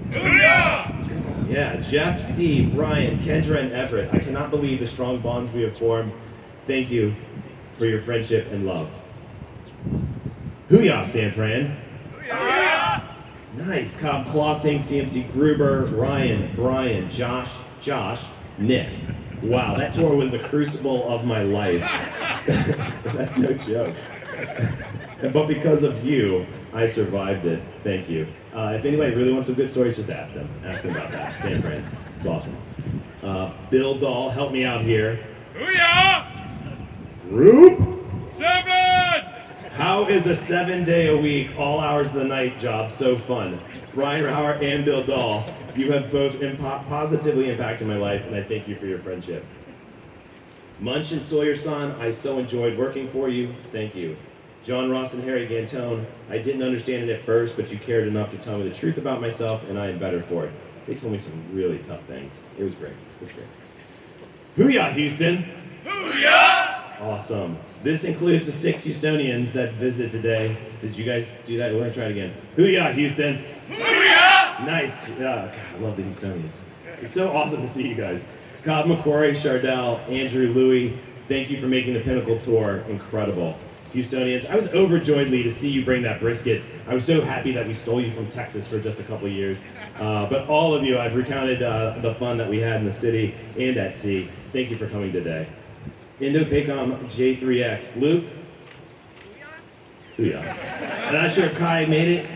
Yeah, Jeff, Steve, Ryan, Kendra, and Everett. I cannot believe the strong bonds we have formed. Thank you for your friendship and love. Hoo-yah, San Fran. Hoo-yah! Nice. Cobb Klossing, CMC Gruber, Ryan, Brian, Josh, Nick. Wow, that tour was the crucible of my life. That's no joke. But because of you, I survived it. Thank you. If anybody really wants some good stories, just ask them. Ask them about that. San Fran. It's awesome. Bill Dahl, help me out here. Hoo-yah! Group 7! How is a 7-day-a-week, all hours of the night job so fun? Brian Rauer and Bill Dahl, you have both positively impacted my life, and I thank you for your friendship. Munch and Sawyer-san, I so enjoyed working for you. Thank you. John Ross and Harry Gantone, I didn't understand it at first, but you cared enough to tell me the truth about myself, and I am better for it. They told me some really tough things. It was great. It was great. Hoo-yah, Houston! Hoo-yah! Awesome. This includes the 6 Houstonians that visited today. Did you guys do that? We're going to try it again. Hoo-yah, Houston! Hoo-yah! Nice. God, I love the Houstonians. It's so awesome to see you guys. Cobb McQuarrie, Chardell, Andrew, Louie, thank you for making the Pinnacle Tour incredible. Houstonians, I was overjoyed, Lee, to see you bring that brisket. I was so happy that we stole you from Texas for just a couple of years. But all of you, I've recounted the fun that we had in the city and at sea. Thank you for coming today. Indo-Pacom J3X. Luke? Hoo-yah. I'm not sure if Kai made it.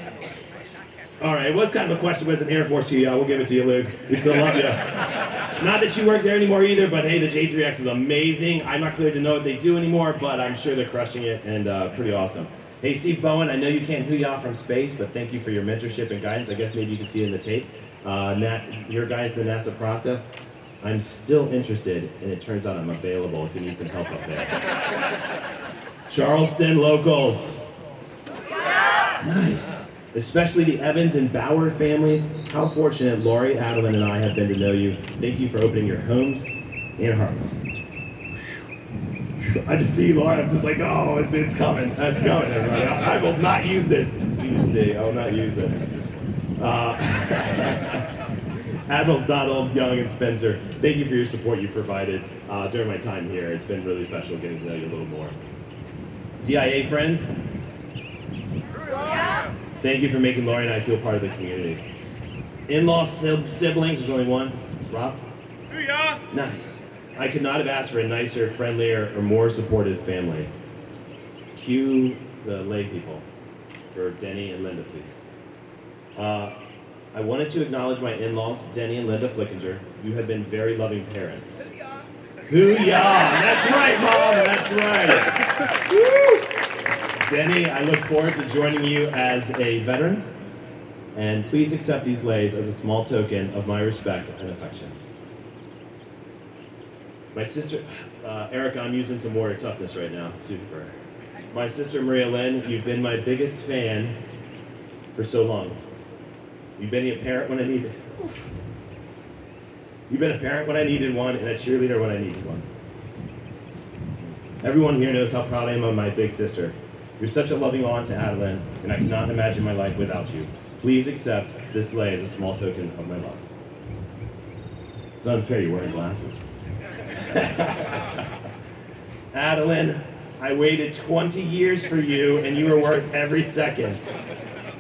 All right, it was kind of a question, but it's an Air Force hoo-yah. We'll give it to you, Luke. We still love you. Not that you work there anymore either, but hey, the J3X is amazing. I'm not clear to know what they do anymore, but I'm sure they're crushing it and pretty awesome. Hey, Steve Bowen, I know you can't hoo-yah from space, but thank you for your mentorship and guidance. I guess maybe you can see it in the tape. Your guidance in the NASA process. I'm still interested, and it turns out I'm available if you need some help up there. Charleston locals. Nice. Especially the Evans and Bauer families. How fortunate Lori, Adeline, and I have been to know you. Thank you for opening your homes and hearts. I just see Laura, I'm just like, oh, it's coming. It's coming, everybody. I will not use this. See, I will not use this. Admirals Donald, Young, and Spencer, thank you for your support you provided during my time here. It's been really special getting to know you a little more. DIA friends, thank you for making Lori and I feel part of the community. In-law siblings, there's only one. Rob? Hoo-yah! Nice. I could not have asked for a nicer, friendlier, or more supportive family. Cue the lay people for Denny and Linda, please. I wanted to acknowledge my in-laws, Denny and Linda Flickinger. You have been very loving parents. Hoo-yah! That's right, Mom! That's right! Woo! Denny, I look forward to joining you as a veteran, and please accept these lays as a small token of my respect and affection. My sister, Erica, I'm using some warrior toughness right now. Super. My sister, Maria Lynn, you've been my biggest fan for so long. You've been a parent when I needed. You've been a parent when I needed one, and a cheerleader when I needed one. Everyone here knows how proud I am of my big sister. You're such a loving aunt to Adeline, and I cannot imagine my life without you. Please accept this lay as a small token of my love. It's unfair you're wearing glasses. Adeline, I waited 20 years for you, and you were worth every second.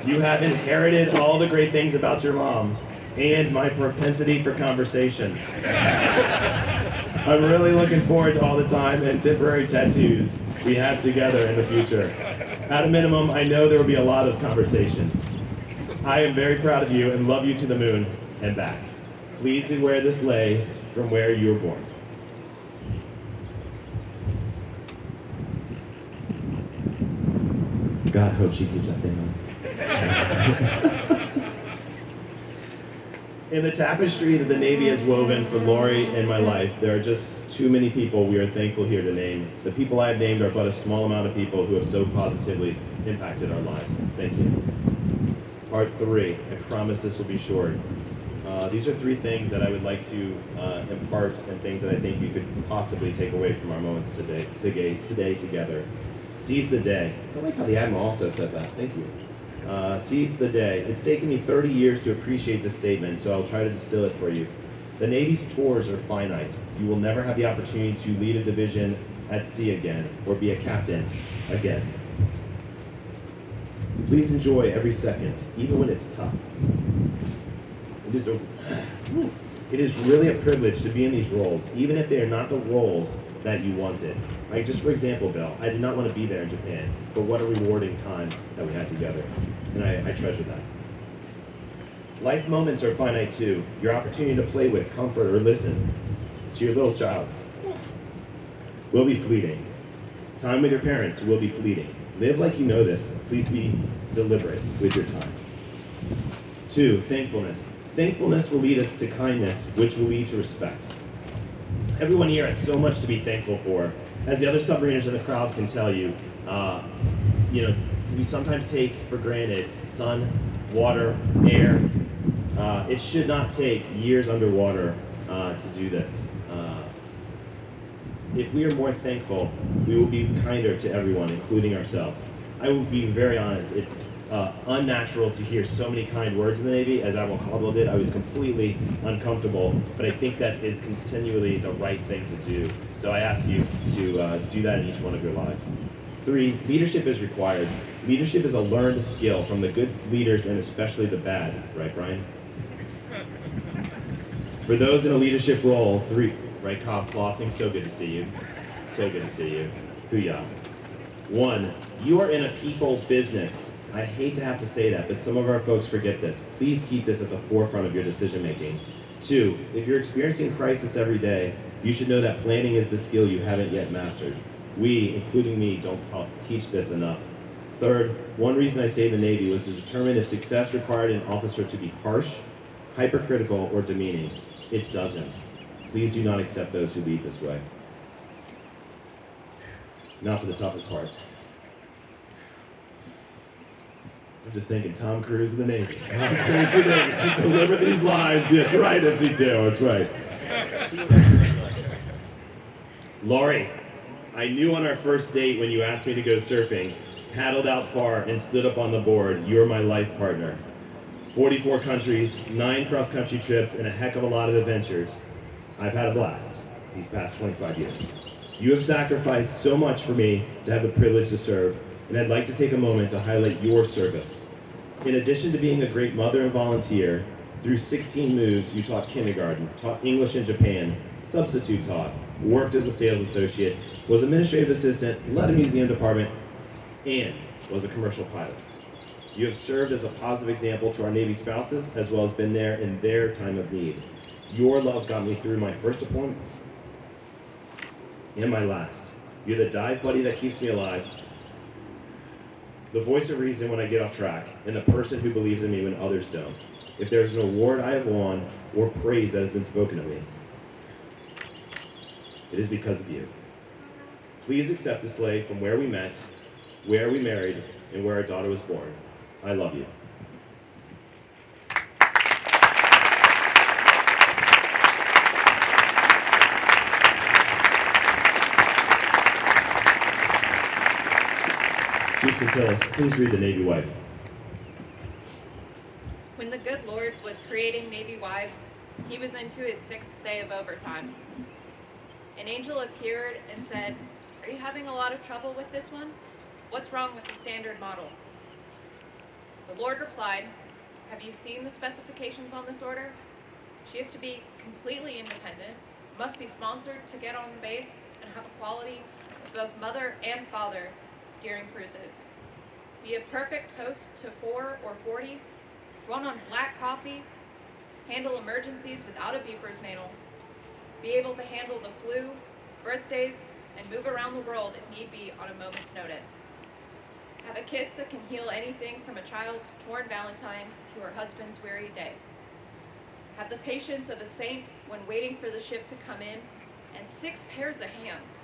You have inherited all the great things about your mom, and my propensity for conversation. I'm really looking forward to all the time and temporary tattoos we have together in the future. At a minimum, I know there will be a lot of conversation. I am very proud of you and love you to the moon and back. Please wear this lei from where you were born. God, I hope she keeps that thing on. In the tapestry that the Navy has woven for Lori and my life, there are just too many people we are thankful here to name. The people I have named are but a small amount of people who have so positively impacted our lives. Thank you. Part 3. I promise this will be short. These are 3 things that I would like to impart and things that I think you could possibly take away from our moments today together. Seize the day. I like how the Admiral also said that. Thank you. Seize the day. It's taken me 30 years to appreciate this statement, so I'll try to distill it for you. The Navy's tours are finite. You will never have the opportunity to lead a division at sea again, or be a captain again. Please enjoy every second, even when it's tough. It is really a privilege to be in these roles, even if they are not the roles that you wanted. Like, just for example, Bill, I did not want to be there in Japan, but what a rewarding time that we had together, and I treasure that. Life moments are finite too. Your opportunity to play with, comfort, or listen to your little child will be fleeting. Time with your parents will be fleeting. Live like you know this. Please be deliberate with your time. 2, thankfulness. Thankfulness will lead us to kindness, which will lead to respect. Everyone here has so much to be thankful for. As the other submariners in the crowd can tell you, we sometimes take for granted sun, water, air. It should not take years underwater to do this. If we are more thankful, we will be kinder to everyone, including ourselves. I will be very honest, it's unnatural to hear so many kind words in the Navy. As Admiral Caldwell did, I was completely uncomfortable, but I think that is continually the right thing to do. So I ask you to do that in each one of your lives. 3, leadership is required. Leadership is a learned skill from the good leaders and especially the bad, right, Brian? For those in a leadership role, 3, right, Capt, flossing, so good to see you. So good to see you. Hoo-yah. 1, you are in a people business. I hate to have to say that, but some of our folks forget this. Please keep this at the forefront of your decision making. 2, if you're experiencing crisis every day, you should know that planning is the skill you haven't yet mastered. We, including me, don't teach this enough. 3rd, one reason I stayed in the Navy was to determine if success required an officer to be harsh, hypercritical, or demeaning. It doesn't. Please do not accept those who lead this way. Now for the toughest part. I'm just thinking Tom Cruise of the Navy. Tom Cruise of the Navy. Just deliver these lines. That's right, MC2. That's right. Lori, I knew on our first date when you asked me to go surfing, paddled out far, and stood up on the board, you're my life partner. 44 countries, 9 cross-country trips, and a heck of a lot of adventures. I've had a blast these past 25 years. You have sacrificed so much for me to have the privilege to serve, and I'd like to take a moment to highlight your service. In addition to being a great mother and volunteer, through 16 moves, you taught kindergarten, taught English in Japan, substitute taught, worked as a sales associate, was administrative assistant, led a museum department, and was a commercial pilot. You have served as a positive example to our Navy spouses, as well as been there in their time of need. Your love got me through my first deployment and my last. You're the dive buddy that keeps me alive, the voice of reason when I get off track, and the person who believes in me when others don't. If there's an award I have won or praise that has been spoken of me, it is because of you. Please accept this lei from where we met, where we married, and where our daughter was born. I love you. Chief Quintilis, please read the Navy Wife. When the good Lord was creating Navy wives, he was into his 6th day of overtime. An angel appeared and said, "Are you having a lot of trouble with this one? What's wrong with the standard model?" The Lord replied, "Have you seen the specifications on this order? She is to be completely independent, must be sponsored to get on the base, and have a quality of both mother and father during cruises. Be a perfect host to 4 or 40, run on black coffee, handle emergencies without a beeper's manual, be able to handle the flu, birthdays, and move around the world if need be on a moment's notice. Have a kiss that can heal anything from a child's torn valentine to her husband's weary day. have the patience of a saint when waiting for the ship to come in, and 6 pairs of hands.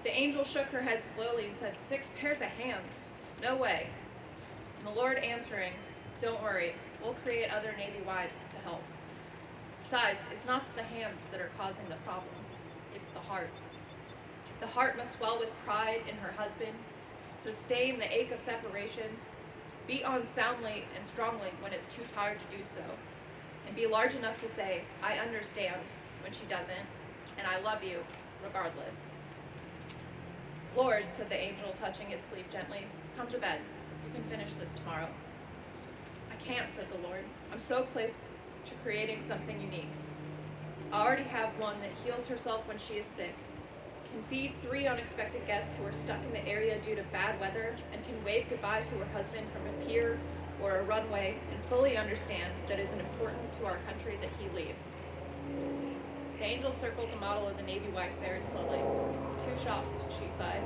The angel shook her head slowly and said, 6 pairs of hands? No way. And the Lord answering, don't worry, we'll create other Navy wives to help. Besides, it's not the hands that are causing the problem, it's the heart. The heart must swell with pride in her husband, sustain the ache of separations, beat on soundly and strongly when it's too tired to do so, and be large enough to say, I understand, when she doesn't, and I love you, regardless. Lord, said the angel, touching his sleeve gently, come to bed. You can finish this tomorrow. I can't, said the Lord. I'm so close to creating something unique. I already have one that heals herself when she is sick, can feed 3 unexpected guests who are stuck in the area due to bad weather, and can wave goodbye to her husband from a pier or a runway and fully understand that it is important to our country that he leaves. The angel circled the model of the Navy wife very slowly. It's 2 shots, she sighed.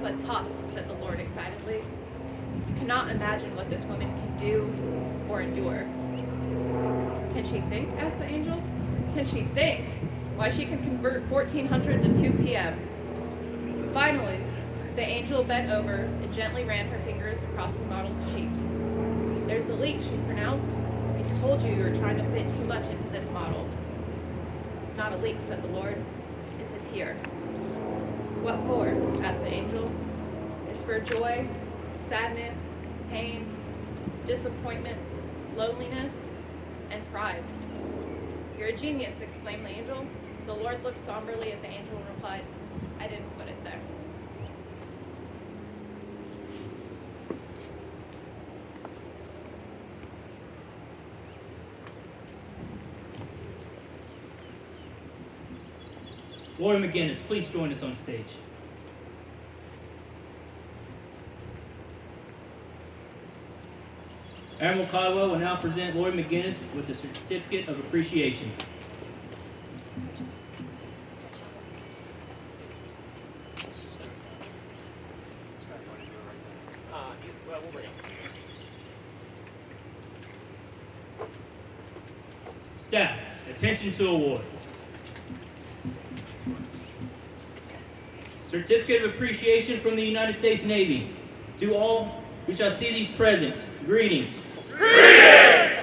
But tough, said the Lord excitedly. You cannot imagine what this woman can do or endure. Can she think? Asked the angel. Can she think? Why, she can convert 1400 to 2 p.m. Finally, the angel bent over and gently ran her fingers across the model's cheek. There's a leak, she pronounced. I told you were trying to fit too much into this model. It's not a leak, said the Lord. It's a tear. What for? Asked the angel. It's for joy, sadness, pain, disappointment, loneliness, and pride. You're a genius, exclaimed the angel. The Lord looked somberly at the angel and replied, I didn't put it there. Lord McGinnis, please join us on stage. Admiral Caldwell will now present Lord McGinnis with the Certificate of Appreciation. Staff, attention to award. Certificate of Appreciation from the United States Navy. To all who shall see these presents, greetings. Greetings!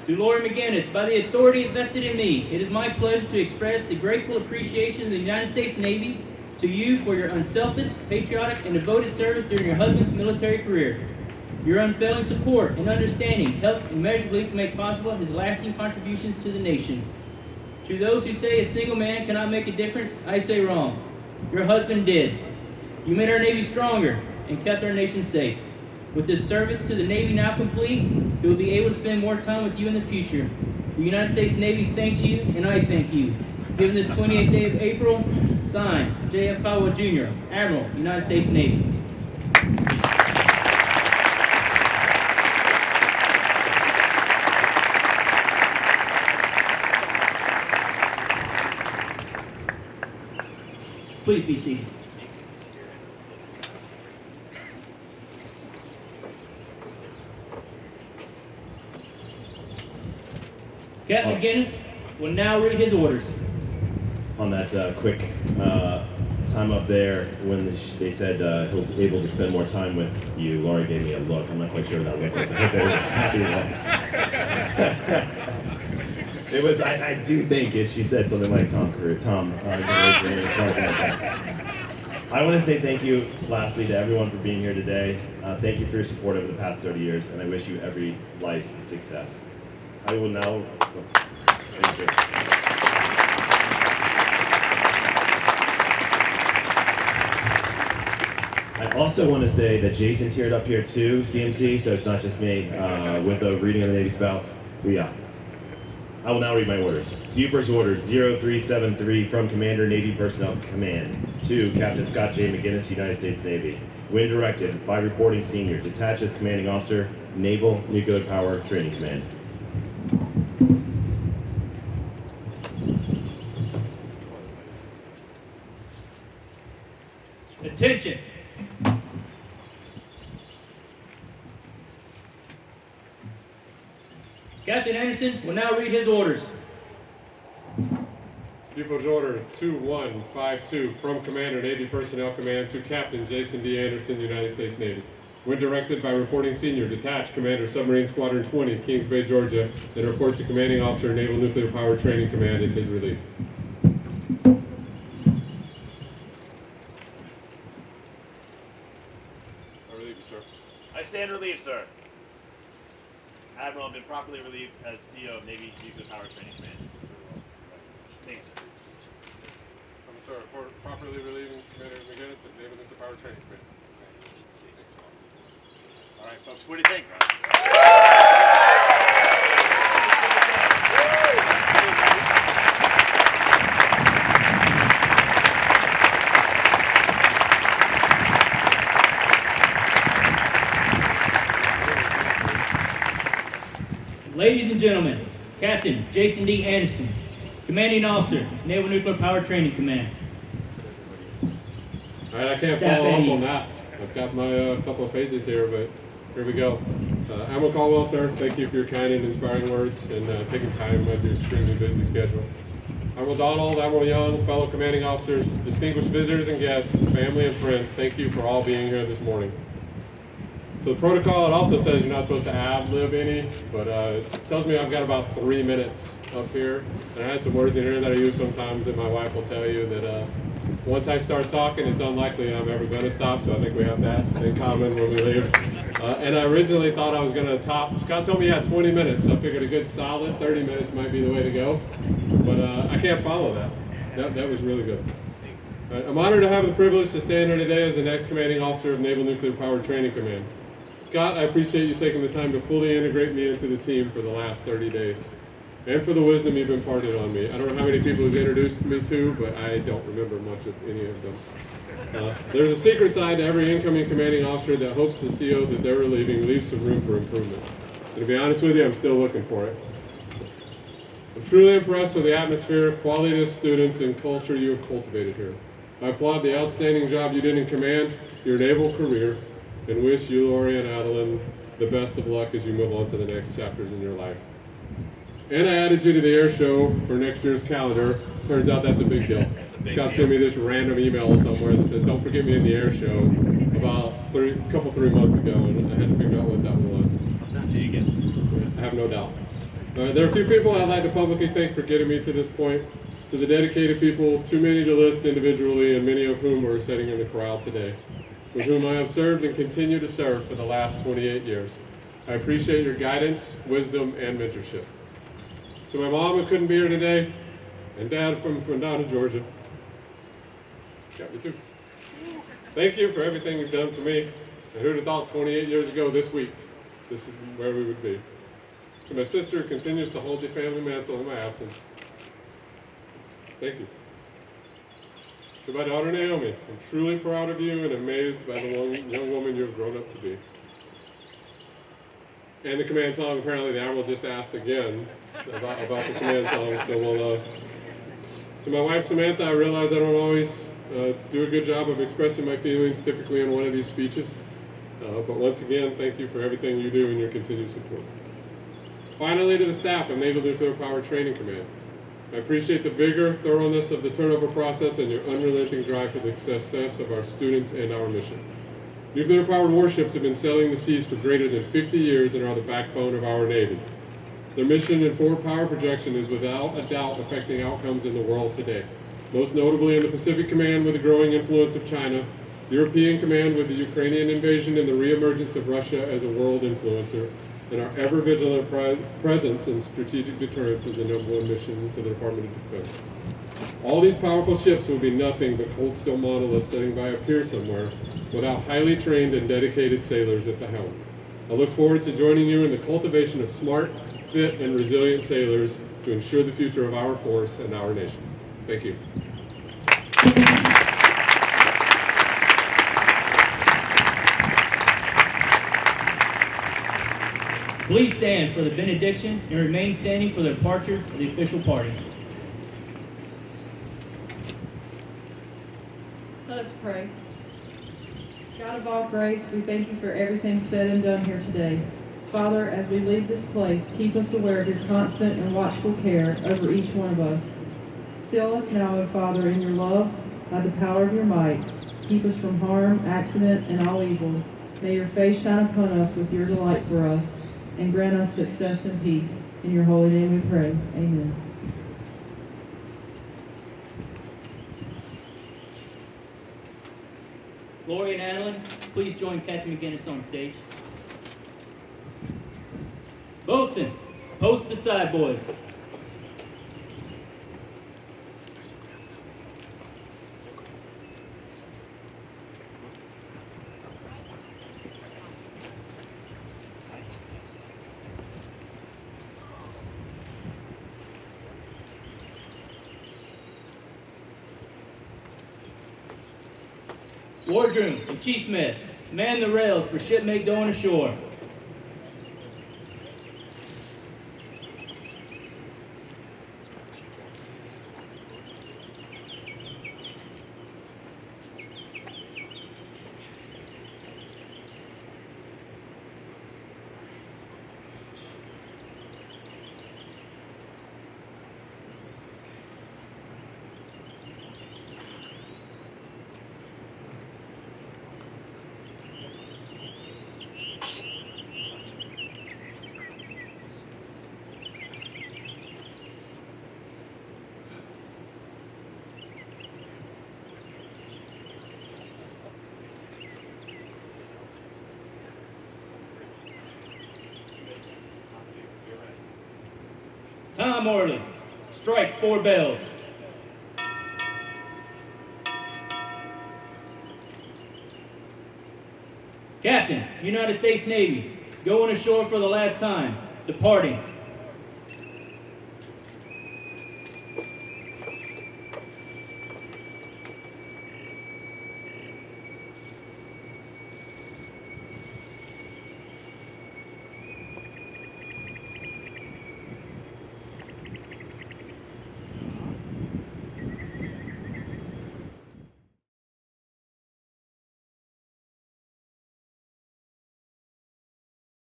To Lord McGinnis, by the authority vested in me, it is my pleasure to express the grateful appreciation of the United States Navy to you for your unselfish, patriotic, and devoted service during your husband's military career. Your unfailing support and understanding helped immeasurably to make possible his lasting contributions to the nation. To those who say a single man cannot make a difference, I say wrong. Your husband did. You made our Navy stronger and kept our nation safe. With this service to the Navy now complete, he will be able to spend more time with you in the future. The United States Navy thanks you, and I thank you. Given this 28th day of April, signed, J.F. Caldwell Jr., Admiral, United States Navy. Please be seated. Capt. McGinnis will now read his orders. On that quick time up there, when they said he was able to spend more time with you, Laurie gave me a look. I'm not quite sure what that look was. I hope it was a happy look. It was, I do think she said something like Tom. I want to say thank you, lastly, to everyone for being here today. Thank you for your support over the past 30 years, and I wish you every life's success. I will now. Thank you. I also want to say that Jason teared up here too, CMC, so it's not just me, with the reading of the Navy spouse. I will now read my orders. Buford's Orders 0373 from Commander, Navy Personnel Command to Captain Scott J. McGinnis, United States Navy. When directed, by reporting senior, detached as commanding officer, Naval Nuclear Power Training Command. Attention. Captain Anderson will now read his orders. People's Order 2152 from Commander, Navy Personnel Command to Captain Jason D. Anderson, United States Navy. When directed by Reporting Senior, Detached Commander, Submarine Squadron 20, Kings Bay, Georgia, and report to Commanding Officer, Naval Nuclear Power Training Command is his relief. I relieve you, sir. I stand relieved, sir. Admiral, have been properly relieved as CEO of Navy Nuclear Power Training Command. Thanks, sir. I'm sorry, for properly relieving Commander McGinnis of Naval Nuclear Power Training Command. All right, folks, what do you think? Ladies and gentlemen, Captain Jason D. Anderson, Commanding Officer, Naval Nuclear Power Training Command. All right, I can't Staff follow up Eddie. on that. I've got my couple of pages here, but here we go. Admiral Caldwell, sir, thank you for your kind and inspiring words and taking time out of your extremely busy schedule. Admiral Donald, Admiral Young, fellow commanding officers, distinguished visitors and guests, family and friends, thank you for all being here this morning. So the protocol, it also says you're not supposed to ad-lib any, but it tells me I've got about 3 minutes up here. And I had some words in here that I use sometimes that my wife will tell you that once I start talking, it's unlikely I'm ever going to stop, so I think we have that in common when we leave. And I originally thought I was going to top, Scott told me I had 20 minutes, so I figured a good solid 30 minutes might be the way to go. But I can't follow that. That was really good. I'm honored to have the privilege to stand here today as the next commanding officer of Naval Nuclear Power Training Command. Scott, I appreciate you taking the time to fully integrate me into the team for the last 30 days. And for the wisdom you've imparted on me. I don't know how many people he's introduced me to, but I don't remember much of any of them. There's a secret side to every incoming commanding officer that hopes the CO that they're relieving leaves some room for improvement. And to be honest with you, I'm still looking for it. I'm truly impressed with the atmosphere, quality of students, and culture you have cultivated here. I applaud the outstanding job you did in command, your naval career, and wish you, Lori and Adeline, the best of luck as you move on to the next chapters in your life. And I added you to the air show for next year's calendar. Turns out that's a big deal. Scott sent me this random email somewhere that says, don't forget me in the air show about 3 months ago, and I had to figure out what that one was. I'll send it to you again. I have no doubt. There are a few people I'd like to publicly thank for getting me to this point. To the dedicated people, too many to list individually, and many of whom are sitting in the corral today, with whom I have served and continue to serve for the last 28 years. I appreciate your guidance, wisdom, and mentorship. To my mom who couldn't be here today, and Dad from down in Georgia. Got me too. Thank you for everything you've done for me. And who'd have thought 28 years ago this week, this is where we would be. To my sister who continues to hold the family mantle in my absence. Thank you. To my daughter Naomi, I'm truly proud of you and amazed by the young woman you have grown up to be. And the command song, apparently the Admiral just asked again about the command song, so we'll, to my wife Samantha, I realize I don't always do a good job of expressing my feelings typically in one of these speeches, but once again, thank you for everything you do and your continued support. Finally, to the staff of Naval Nuclear Power Training Command, I appreciate the vigor, thoroughness of the turnover process and your unrelenting drive for the success of our students and our mission. Nuclear-powered warships have been sailing the seas for greater than 50 years and are the backbone of our Navy. Their mission and forward power projection is without a doubt affecting outcomes in the world today, most notably in the Pacific Command with the growing influence of China, European Command with the Ukrainian invasion and the reemergence of Russia as a world influencer, and our ever-vigilant presence in strategic deterrence is the #1 mission for the Department of Defense. All these powerful ships will be nothing but cold steel monoliths sitting by a pier somewhere without highly trained and dedicated sailors at the helm. I look forward to joining you in the cultivation of smart, fit, and resilient sailors to ensure the future of our force and our nation. Thank you. Please stand for the benediction and remain standing for the departure of the official party. Let us pray. God of all grace, we thank you for everything said and done here today. Father, as we leave this place, keep us aware of your constant and watchful care over each one of us. Seal us now, O Father, in your love, by the power of your might. Keep us from harm, accident, and all evil. May your face shine upon us with your delight for us, and grant us success and peace. In your holy name we pray. Amen. Gloria and Adeline, please join Captain McGinnis on stage. Bolton, post the side, boys. Wardroom and Chief's Mess, man the rails for shipmate going ashore. Tom Orley, strike 4 bells. Captain, United States Navy, going ashore for the last time, departing